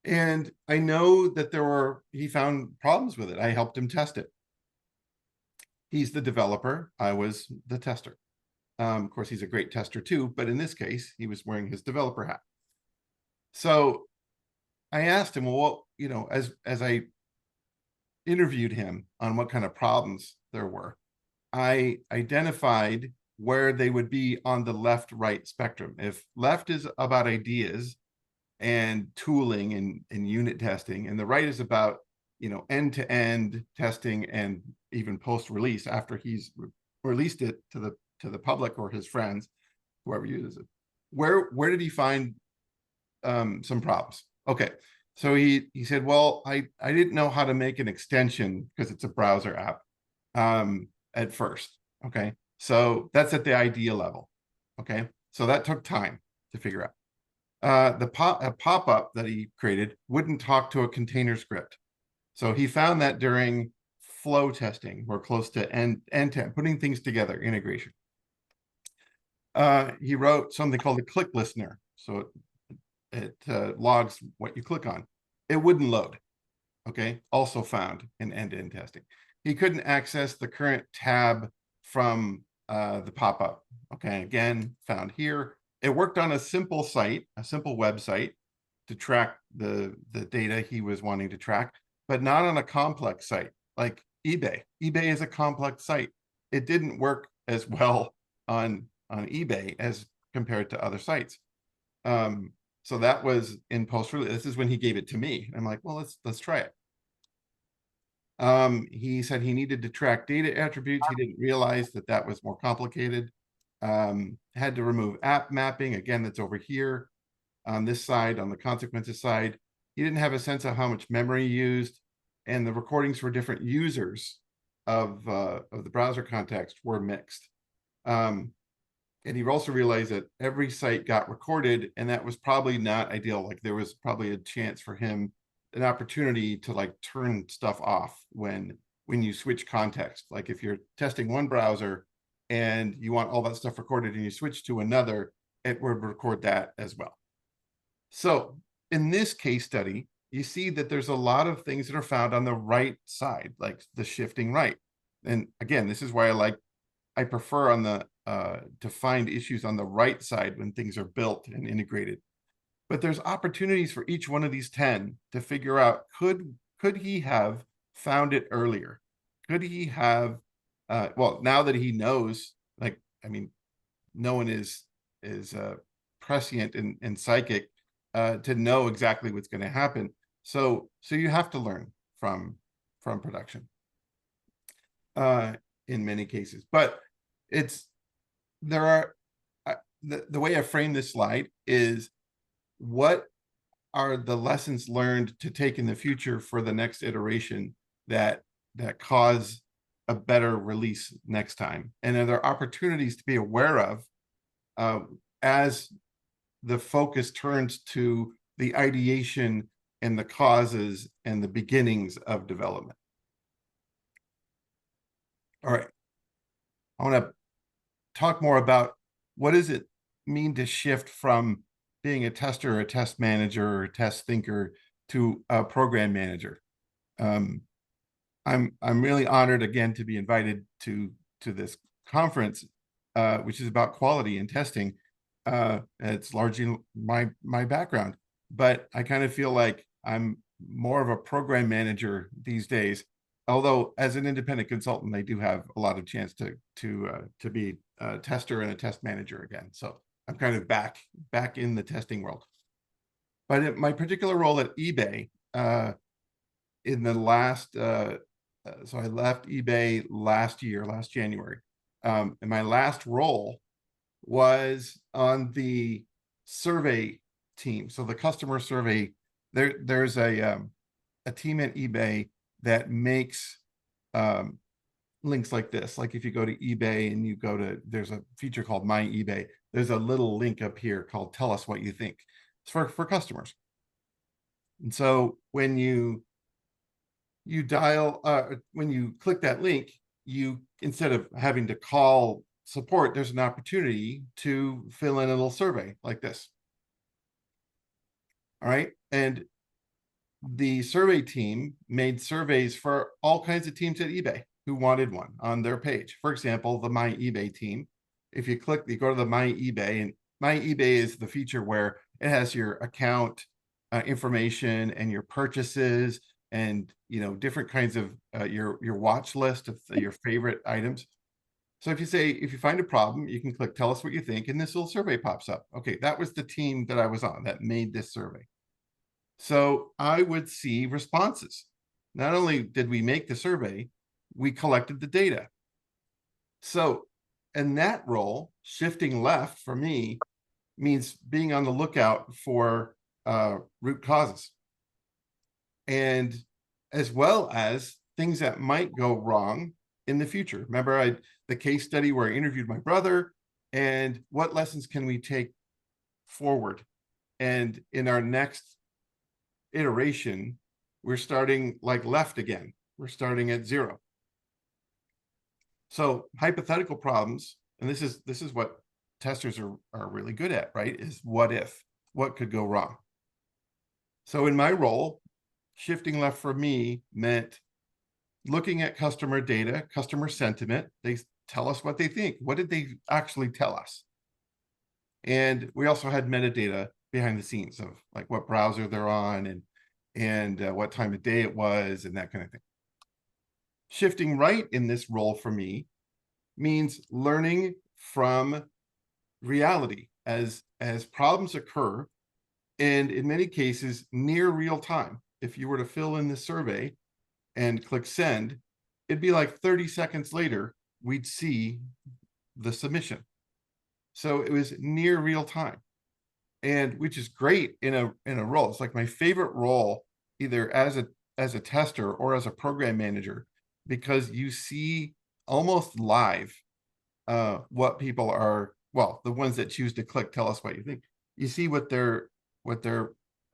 And I know that he found problems with it. I helped him test it. He's the developer, I was the tester. Of course, he's a great tester too, but in this case, he was wearing his developer hat. So I asked him, well, you know, as I interviewed him on what kind of problems there were, I identified where they would be on the left-right spectrum. If left is about ideas and tooling and unit testing, and the right is about, you know, end-to-end testing and even post-release after he's released it to the public or his friends, whoever uses it. Where did he find some problems? Okay, so he said, well, I didn't know how to make an extension because it's a browser app at first. Okay, so that's at the idea level. Okay, so that took time to figure out. A pop-up that he created wouldn't talk to a container script. So he found that during flow testing, we're close to end-to-end, putting things together, integration. He wrote something called a click listener. So it logs what you click on. It wouldn't load. Okay, also found in end-to-end testing. He couldn't access the current tab from the pop-up. Okay, again, found here. It worked on a simple site, a simple website to track the data he was wanting to track, but not on a complex site like eBay. eBay is a complex site. It didn't work as well on eBay as compared to other sites. So that was in post-release. This is when he gave it to me. I'm like, well, let's try it. He said he needed to track data attributes. He didn't realize that was more complicated. Had to remove app mapping. Again, that's over here on this side, on the consequences side. He didn't have a sense of how much memory used, and the recordings for different users of the browser context were mixed. And he also realized that every site got recorded, and that was probably not ideal. Like there was probably a chance for him, an opportunity to like turn stuff off when you switch context. Like if you're testing one browser and you want all that stuff recorded and you switch to another, it would record that as well. So in this case study, you see that there's a lot of things that are found on the right side, like the shifting right. And again, this is why I prefer on the to find issues on the right side when things are built and integrated. but there's opportunities for each one of these 10 to figure out, could he have found it earlier? Could he have, well, now that he knows, like, I mean, no one is prescient and psychic to know exactly what's going to happen. So you have to learn from production in many cases, but there are the way I frame this slide is, what are the lessons learned to take in the future for the next iteration that cause a better release next time? And are there opportunities to be aware of as the focus turns to the ideation and the causes and the beginnings of development? All right, I want to talk more about what does it mean to shift from being a tester or a test manager or a test thinker to a program manager. I'm really honored again to be invited to this conference, which is about quality and testing. It's largely my background, but I kind of feel like I'm more of a program manager these days. Although as an independent consultant, I do have a lot of chance to be a tester and a test manager again. So I'm kind of back in the testing world. But in my particular role at eBay, in the last, so I left eBay last January. And my last role was on the survey team. So the customer survey, there's a team at eBay that makes links like this. Like if you go to eBay and you go to, there's a feature called My eBay. There's a little link up here called Tell Us What You Think. It's for customers. And so when you dial, when you click that link, you, instead of having to call support, there's an opportunity to fill in a little survey like this. All right. And the survey team made surveys for all kinds of teams at eBay who wanted one on their page. For example, the My eBay team. If you click, you go to the My eBay, and My eBay is the feature where it has your account information and your purchases and, you know, different kinds of your watch list of your favorite items. So if you find a problem, you can click Tell Us What You Think, and this little survey pops up. Okay, that was the team that I was on that made this survey. So I would see responses. Not only did we make the survey, we collected the data. So in that role, shifting left for me means being on the lookout for root causes, and as well as things that might go wrong in the future. Remember the case study where I interviewed my brother, and what lessons can we take forward? And in our next iteration, we're starting like left again. We're starting at 0. So hypothetical problems, and this is what testers are really good at, right? Is what if, what could go wrong? So in my role, shifting left for me meant looking at customer data, customer sentiment. They tell us what they think. What did they actually tell us? And we also had metadata behind the scenes of like what browser they're on and what time of day it was and that kind of thing. Shifting right in this role for me means learning from reality as problems occur, and in many cases near real time. If you were to fill in the survey and click send, it'd be like 30 seconds later we'd see the submission. So it was near real time, and which is great in a role. It's like my favorite role, either as a tester or as a program manager, because you see almost live what people are, well, the ones that choose to click Tell Us What You Think. You see what they're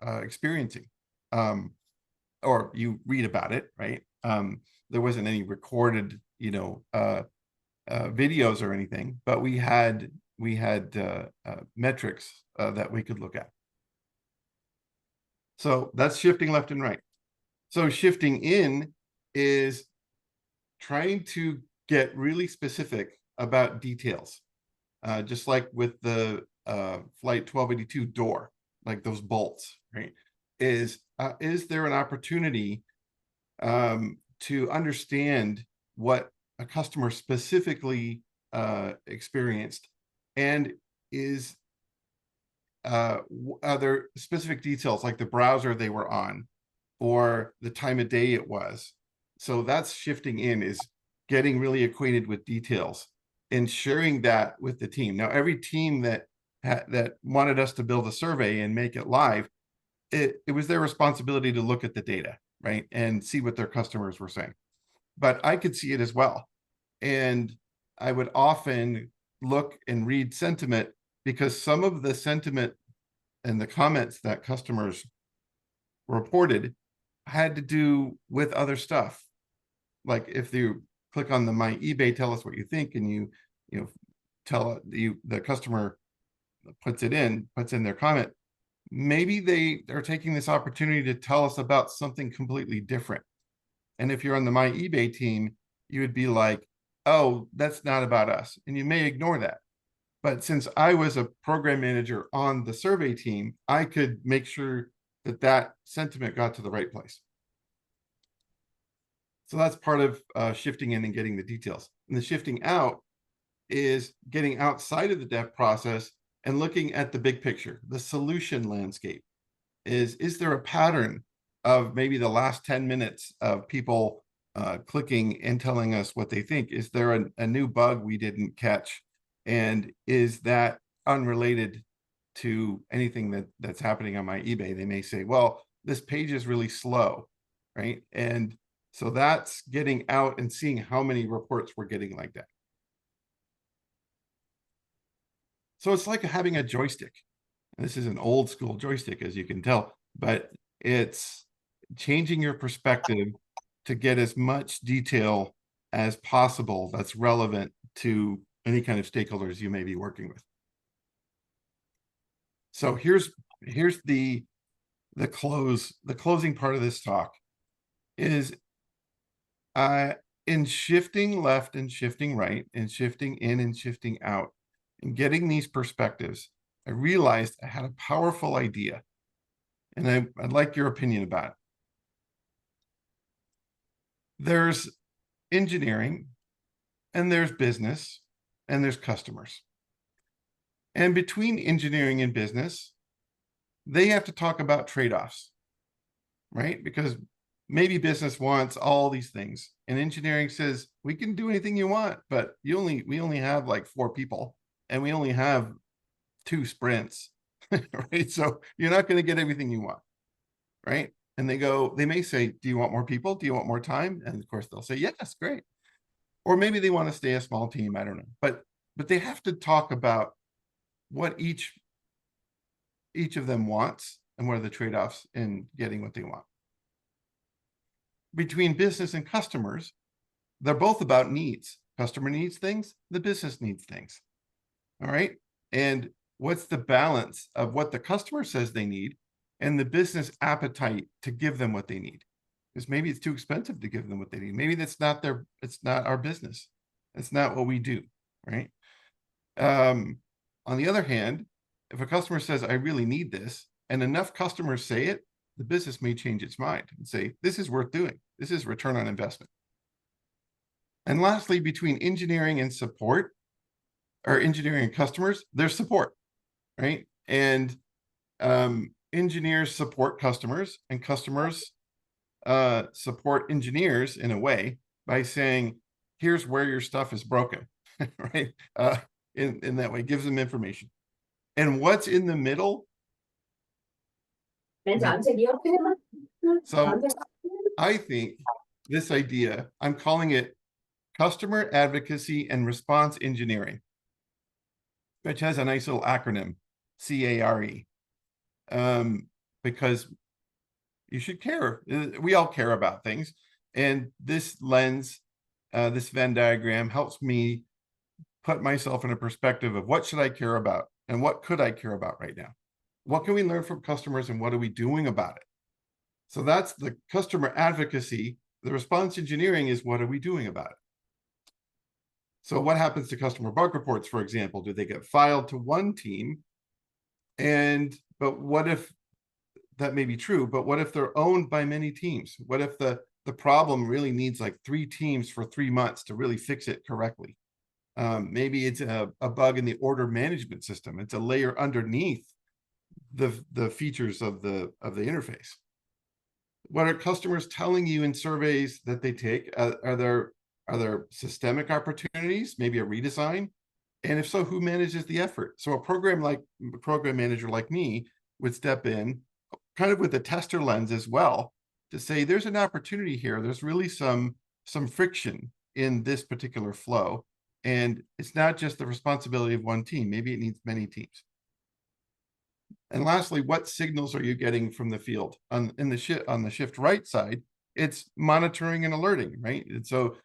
experiencing, or you read about it, right? There wasn't any recorded, videos or anything, but we had metrics that we could look at. So that's shifting left and right. So shifting in is trying to get really specific about details, just like with the flight 1282 door. like those bolts, right? Is there an opportunity to understand what a customer specifically experienced, and are there specific details like the browser they were on or the time of day it was? So that's shifting in, is getting really acquainted with details and sharing that with the team. Now, every team that wanted us to build a survey and make it live, it was their responsibility to look at the data, right, and see what their customers were saying. But I could see it as well. And I would often look and read sentiment, because some of the sentiment and the comments that customers reported had to do with other stuff. Like if you click on the My eBay, tell us what you think, and you tell the customer puts in their comment, maybe they are taking this opportunity to tell us about something completely different. And if you're on the My eBay team, you would be like, oh, that's not about us. And you may ignore that. But since I was a program manager on the survey team, I could make sure that that sentiment got to the right place. So that's part of shifting in and getting the details. And the shifting out is getting outside of the dev process and looking at the big picture, the solution landscape. Is there a pattern of maybe the last 10 minutes of people clicking and telling us what they think? Is there a new bug we didn't catch? And is that unrelated to anything that's happening on My eBay? They may say, well, this page is really slow, right? And so that's getting out and seeing how many reports we're getting like that. So it's like having a joystick. This is an old school joystick, as you can tell, but it's changing your perspective to get as much detail as possible that's relevant to any kind of stakeholders you may be working with. So here's the closing part of this talk is in shifting left and shifting right and shifting in and shifting out and getting these perspectives, I realized I had a powerful idea, and I'd like your opinion about it. There's engineering, and there's business, and there's customers. And between engineering and business, they have to talk about trade-offs, right? Because maybe business wants all these things, and engineering says, we can do anything you want, but we only have like 4 people, and we only have 2 sprints, right? So you're not going to get everything you want, right? And they may say, do you want more people? Do you want more time? And of course they'll say, yes, great. Or maybe they want to stay a small team. I don't know. But they have to talk about what each of them wants and what are the trade-offs in getting what they want. Between business and customers, they're both about needs. Customer needs things, the business needs things. All right. And what's the balance of what the customer says they need and the business appetite to give them what they need? Because maybe it's too expensive to give them what they need. Maybe it's not our business. It's not what we do, right? On the other hand, if a customer says, I really need this, and enough customers say it, the business may change its mind and say, this is worth doing. This is return on investment. And lastly, between engineering and support, or engineering and customers, there's support, right? And engineers support customers, and customers support engineers in a way by saying, here's where your stuff is broken, right? In that way, gives them information. And what's in the middle? So I think this idea, I'm calling it customer advocacy and response engineering, which has a nice little acronym, CARE, because you should care. We all care about things. And this lens, this Venn diagram helps me put myself in a perspective of what should I care about and what could I care about right now? What can we learn from customers and what are we doing about it? So that's the customer advocacy. The response engineering is what are we doing about it? So what happens to customer bug reports, for example? Do they get filed to one team But what if that may be true, but what if they're owned by many teams? What if the problem really needs like 3 teams for 3 months to really fix it correctly? Maybe it's a bug in the order management system. It's a layer underneath the features of the interface. What are customers telling you in surveys that they take? Are there systemic opportunities, maybe a redesign? And if so, who manages the effort? So a program manager like me would step in kind of with a tester lens as well to say, there's an opportunity here. There's really some friction in this particular flow. And it's not just the responsibility of one team. Maybe it needs many teams. And lastly, what signals are you getting from the field? On the shift right side, it's monitoring and alerting, right? And so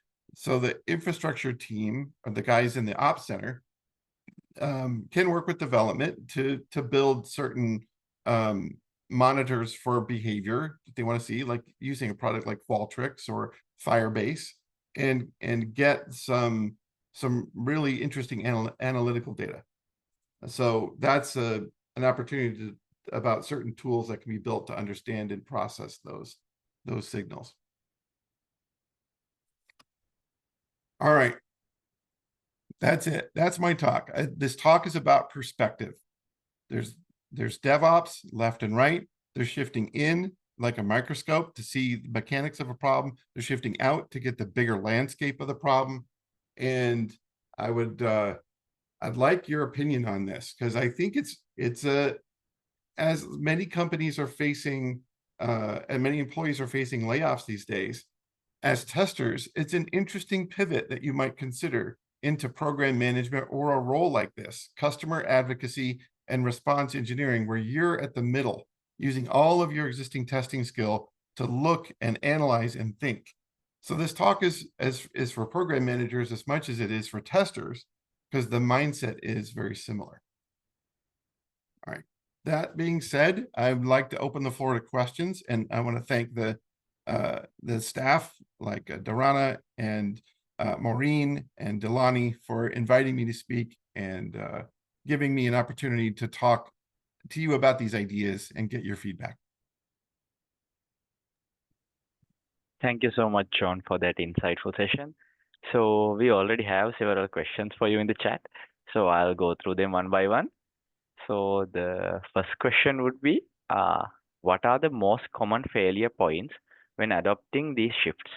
the infrastructure team, or the guys in the ops center, can work with development to build certain monitors for behavior that they want to see, like using a product like Qualtrics or Firebase, and get some really interesting analytical data. So that's an opportunity about certain tools that can be built to understand and process those signals. All right. That's it. That's my talk. This talk is about perspective. There's DevOps left and right. They're shifting in like a microscope to see the mechanics of a problem. They're shifting out to get the bigger landscape of the problem. And I'd like your opinion on this, because I think as many companies are facing and many employees are facing layoffs these days, as testers, it's an interesting pivot that you might consider into program management or a role like this, customer advocacy and response engineering, where you're at the middle, using all of your existing testing skill to look and analyze and think. So this talk is for program managers as much as it is for testers, because the mindset is very similar. All right. That being said, I'd like to open the floor to questions, and I want to thank the staff like Dharana and Maureen and Delani for inviting me to speak and giving me an opportunity to talk to you about these ideas and get your feedback.
Thank you so much, John, for that insightful session. So we already have several questions for you in the chat. So I'll go through them one by one. So the first question would be, what are the most common failure points when adopting these shifts,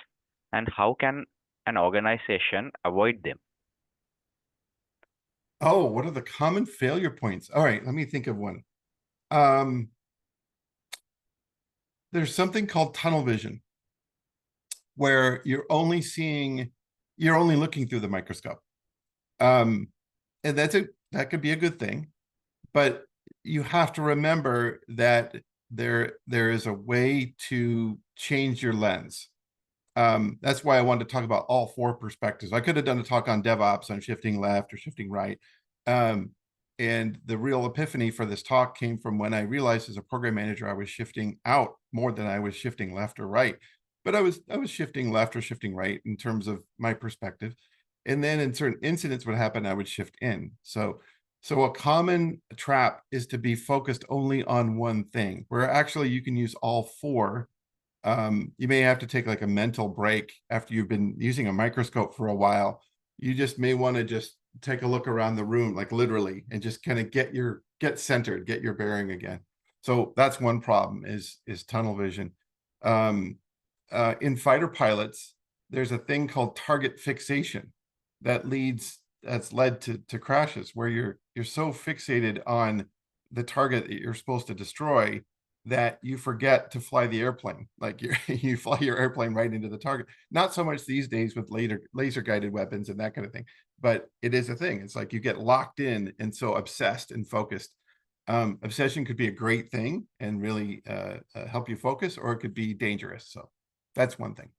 and how can an organization avoid them?
Oh, what are the common failure points? All right, let me think of one. There's something called tunnel vision, where you're only looking through the microscope. And that could be a good thing, but you have to remember that there is a way to change your lens. That's why I wanted to talk about all 4 perspectives. I could have done a talk on DevOps, on shifting left or shifting right. And the real epiphany for this talk came from when I realized as a program manager, I was shifting out more than I was shifting left or right. But I was shifting left or shifting right in terms of my perspective. And then in certain incidents would happen, I would shift in. So a common trap is to be focused only on one thing, where actually you can use all 4. You may have to take like a mental break after you've been using a microscope for a while. You just may want to just take a look around the room, like literally, and just kind of get centered, get your bearing again. So that's one problem is tunnel vision. In fighter pilots, there's a thing called target fixation that's led to crashes, where you're so fixated on the target that you're supposed to destroy that you forget to fly the airplane. Like you fly your airplane right into the target. Not so much these days with laser guided weapons and that kind of thing, but it is a thing. It's like you get locked in and so obsessed and focused. Obsession could be a great thing and really help you focus, or it could be dangerous. So that's one thing.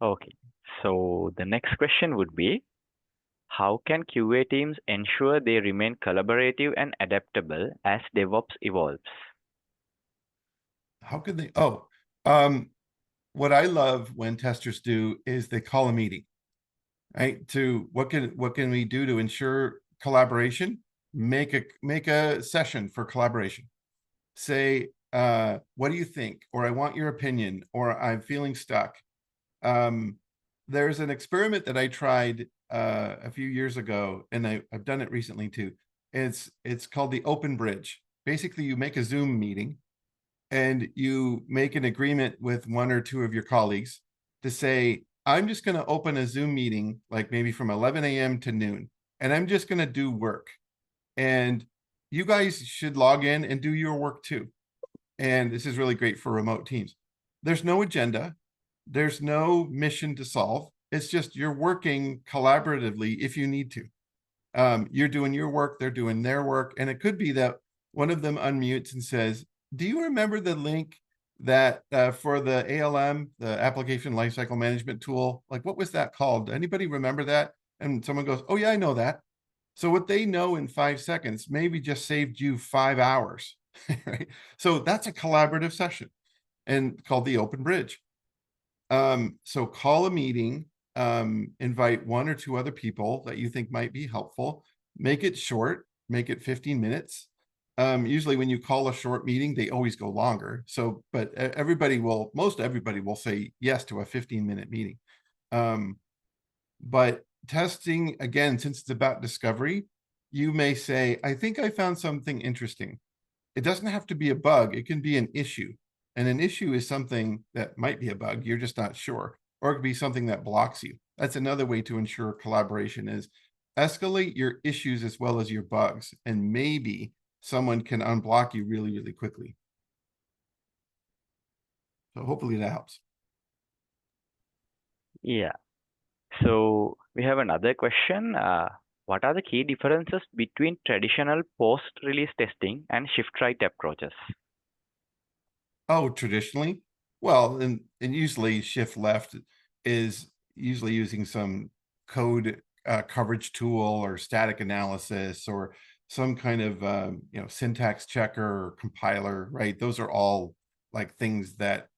Okay, so the next question would be, how can QA teams ensure they remain collaborative and adaptable as DevOps evolves?
How could they? What I love when testers do is they call a meeting, right? To what can we do to ensure collaboration? make a session for collaboration. Say, what do you think? Or I want your opinion, or I'm feeling stuck. There's an experiment that I tried a few years ago, and I've done it recently too. It's called the Open Bridge. Basically, you make a Zoom meeting and you make an agreement with one or two of your colleagues to say, I'm just going to open a Zoom meeting, like maybe from 11 a.m. to noon, and I'm just going to do work. And you guys should log in and do your work too. And this is really great for remote teams. There's no agenda. There's no mission to solve. It's just you're working collaboratively if you need to. You're doing your work, they're doing their work. And it could be that one of them unmutes and says, do you remember the link that for the ALM, the application lifecycle management tool? Like, what was that called? Anybody remember that? And someone goes, oh yeah, I know that. So what they know in 5 seconds maybe just saved you 5 hours, right? So that's a collaborative session and called the Open Bridge. So call a meeting, invite 1 or 2 other people that you think might be helpful, make it short, make it 15 minutes. Usually when you call a short meeting, they always go longer. So, but most everybody will say yes to a 15-minute meeting. But testing, again, since it's about discovery, you may say, I think I found something interesting. It doesn't have to be a bug. It can be an issue. And an issue is something that might be a bug. You're just not sure. Or it could be something that blocks you. That's another way to ensure collaboration is escalate your issues as well as your bugs. And maybe someone can unblock you really, really quickly. So hopefully that helps.
Yeah. So we have another question. What are the key differences between traditional post-release testing and shift-right approaches?
Oh, traditionally? Well, and usually shift left is usually using some code coverage tool or static analysis or some kind of syntax checker or compiler, right? Those are all like things that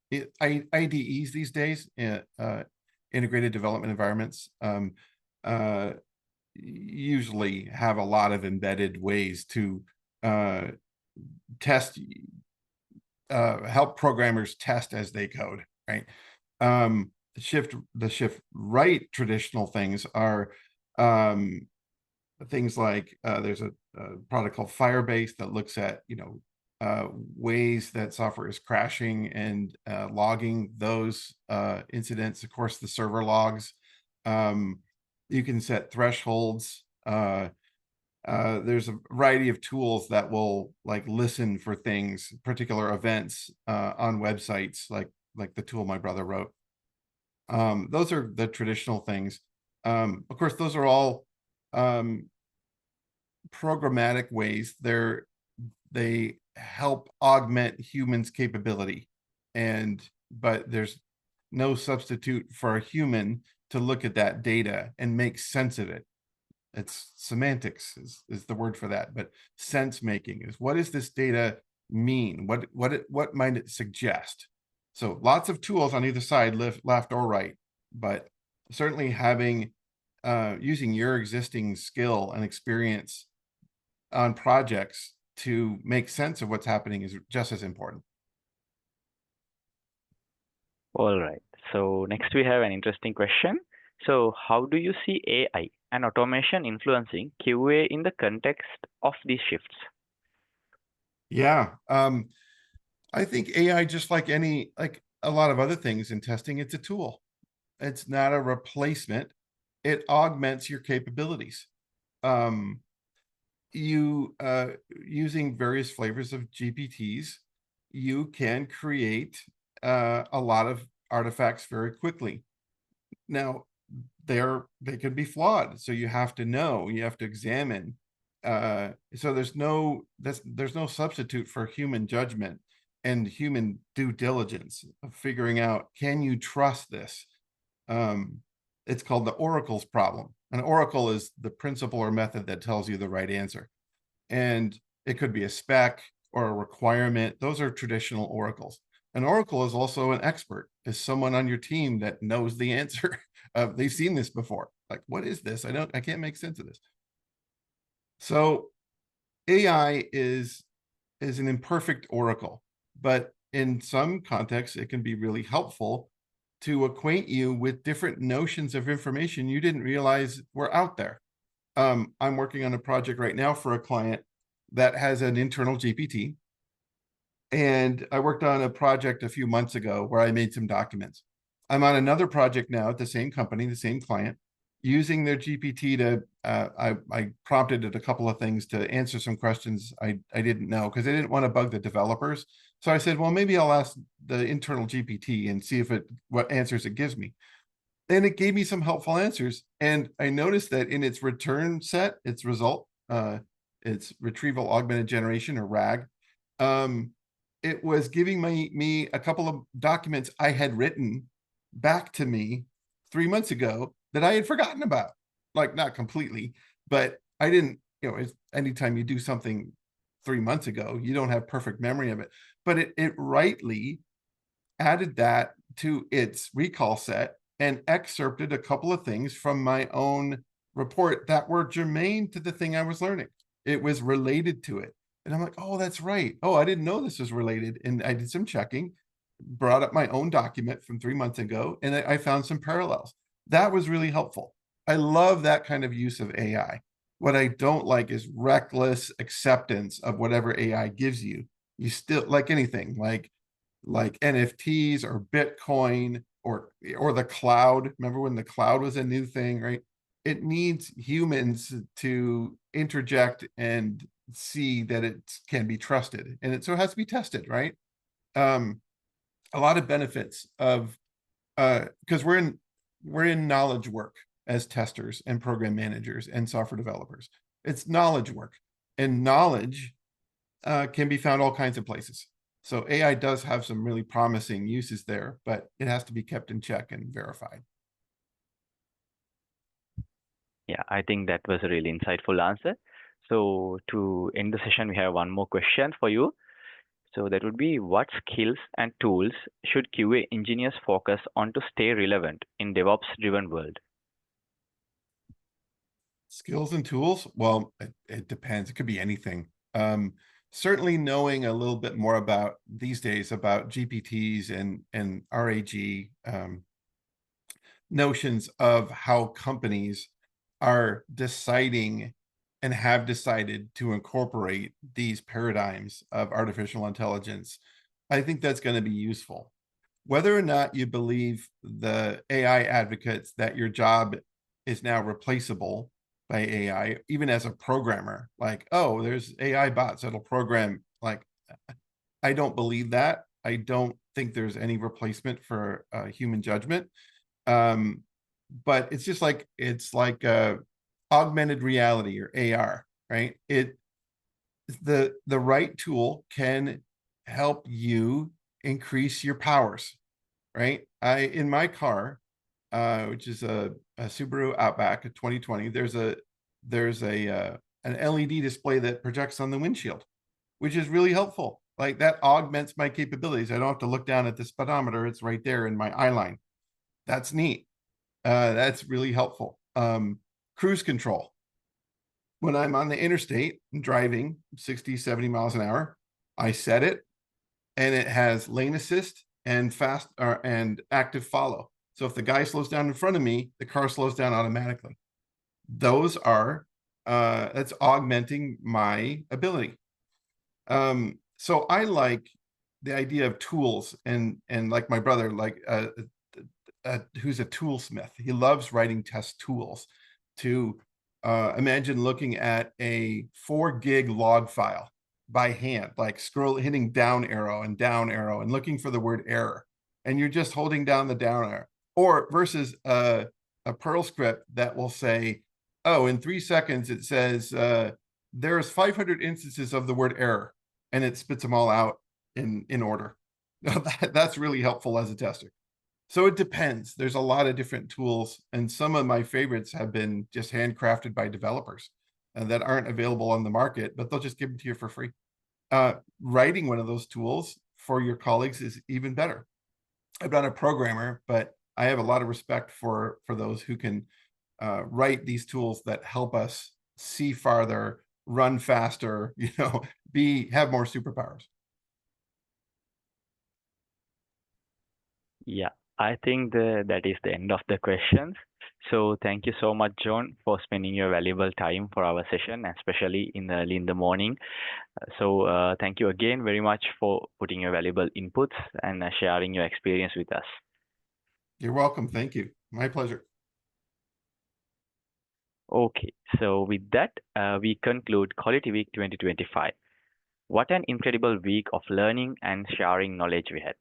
IDEs these days, integrated development environments, usually have a lot of embedded ways to test, help programmers test as they code, right? The shift right traditional things are things like there's a product called Firebase that looks at ways that software is crashing and logging those incidents. Of course, the server logs. You can set thresholds. There's a variety of tools that will like listen for things, particular events on websites, like the tool my brother wrote. Those are the traditional things. Of course, those are all programmatic ways. They help augment humans' capability, but there's no substitute for a human to look at that data and make sense of it. It's semantics is the word for that, but sense making is, what does this data mean? What might it suggest? So lots of tools on either side, left or right, but certainly having using your existing skill and experience on projects to make sense of what's happening is just as important.
All right. So next we have an interesting question. So how do you see AI and automation influencing QA in the context of these shifts?
Yeah. I think AI, just like a lot of other things in testing, it's a tool. It's not a replacement. It augments your capabilities. Using various flavors of GPTs, you can create a lot of artifacts very quickly. Now, they can be flawed, so you have to examine. So there's no substitute for human judgment and human due diligence of figuring out, can you trust this? It's called the oracle's problem. An oracle is the principle or method that tells you the right answer. And it could be a spec or a requirement. Those are traditional oracles. An oracle is also an expert, is someone on your team that knows the answer. They've seen this before. Like, what is this? I can't make sense of this. So AI is an imperfect oracle, but in some contexts, it can be really helpful to acquaint you with different notions of information you didn't realize were out there. I'm working on a project right now for a client that has an internal GPT. And I worked on a project a few months ago where I made some documents. I'm on another project now at the same company, the same client, using their GPT to, I prompted it a couple of things to answer some questions I didn't know because I didn't want to bug the developers. So I said, well, maybe I'll ask the internal GPT and see what answers it gives me. And it gave me some helpful answers. And I noticed that in its return set, its result, its retrieval augmented generation or RAG, it was giving me a couple of documents I had written back to me 3 months ago that I had forgotten about. Like, not completely, but I didn't, anytime you do something 3 months ago, you don't have perfect memory of it. But it rightly added that to its recall set and excerpted a couple of things from my own report that were germane to the thing I was learning. It was related to it. And I'm like, oh, that's right. Oh, I didn't know this was related. And I did some checking, brought up my own document from 3 months ago, and I found some parallels. That was really helpful. I love that kind of use of AI. What I don't like is reckless acceptance of whatever AI gives you. You still, like anything, like NFTs or Bitcoin or the cloud. Remember when the cloud was a new thing, right? It needs humans to interject and see that it can be trusted, and so it has to be tested, right? A lot of benefits of because we're in knowledge work as testers and program managers and software developers. It's knowledge work, and knowledge can be found all kinds of places. So AI does have some really promising uses there, but it has to be kept in check and verified.
Yeah, I think that was a really insightful answer. So to end the session, we have one more question for you. So that would be, what skills and tools should QA engineers focus on to stay relevant in DevOps-driven world?
Skills and tools? Well, it depends. It could be anything. Certainly knowing a little bit more about these days about GPTs and RAG notions of how companies are deciding and have decided to incorporate these paradigms of artificial intelligence. I think that's going to be useful. Whether or not you believe the AI advocates that your job is now replaceable by AI, even as a programmer, like, oh, there's AI bots that'll program, like, I don't believe that. I don't think there's any replacement for human judgment. But it's just like, augmented reality or AR, right? The right tool can help you increase your powers, right? In my car, which is a Subaru Outback, a 2020, there's an LED display that projects on the windshield, which is really helpful. Like, that augments my capabilities. I don't have to look down at the speedometer. It's right there in my eye line. That's neat. That's really helpful. Cruise control. When I'm on the interstate driving 60, 70 miles an hour, I set it and it has lane assist and fast and active follow. So if the guy slows down in front of me, the car slows down automatically. Those are, that's augmenting my ability. So I like the idea of tools, and like my brother, like who's a toolsmith. He loves writing test tools. To imagine looking at a 4 gig log file by hand, like hitting down arrow and looking for the word error, and you're just holding down the down arrow, or versus a Perl script that will say, oh, in 3 seconds it says there's 500 instances of the word error, and it spits them all out in order. That's really helpful as a tester. So it depends. There's a lot of different tools, and some of my favorites have been just handcrafted by developers that aren't available on the market, but they'll just give them to you for free. Writing one of those tools for your colleagues is even better. I'm not a programmer, but I have a lot of respect for those who can write these tools that help us see farther, run faster, have more superpowers.
Yeah, I think that is the end of the questions. So thank you so much, John, for spending your valuable time for our session, especially early in the morning. So thank you again very much for putting your valuable inputs and sharing your experience with us.
You're welcome. Thank you. My pleasure.
Okay, so with that, we conclude Quality Week 2025. What an incredible week of learning and sharing knowledge we had.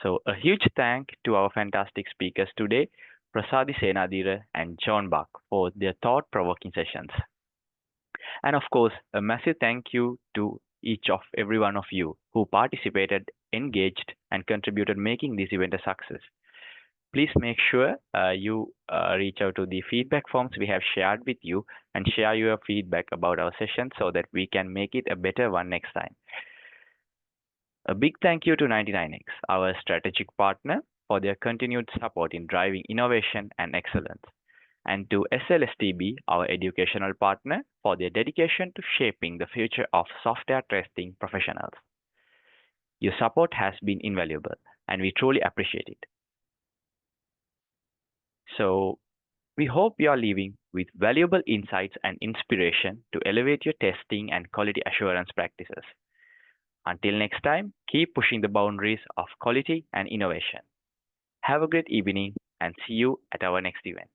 So a huge thank to our fantastic speakers today, Prasadi Senadira and John Buck, for their thought-provoking sessions. And of course, a massive thank you to every one of you who participated, engaged, and contributed making this event a success. Please make sure you reach out to the feedback forms we have shared with you and share your feedback about our session so that we can make it a better one next time. A big thank you to 99X, our strategic partner, for their continued support in driving innovation and excellence, and to SLSTB, our educational partner, for their dedication to shaping the future of software testing professionals. Your support has been invaluable, and we truly appreciate it. So, we hope you are leaving with valuable insights and inspiration to elevate your testing and quality assurance practices. Until next time, keep pushing the boundaries of quality and innovation. Have a great evening and see you at our next event.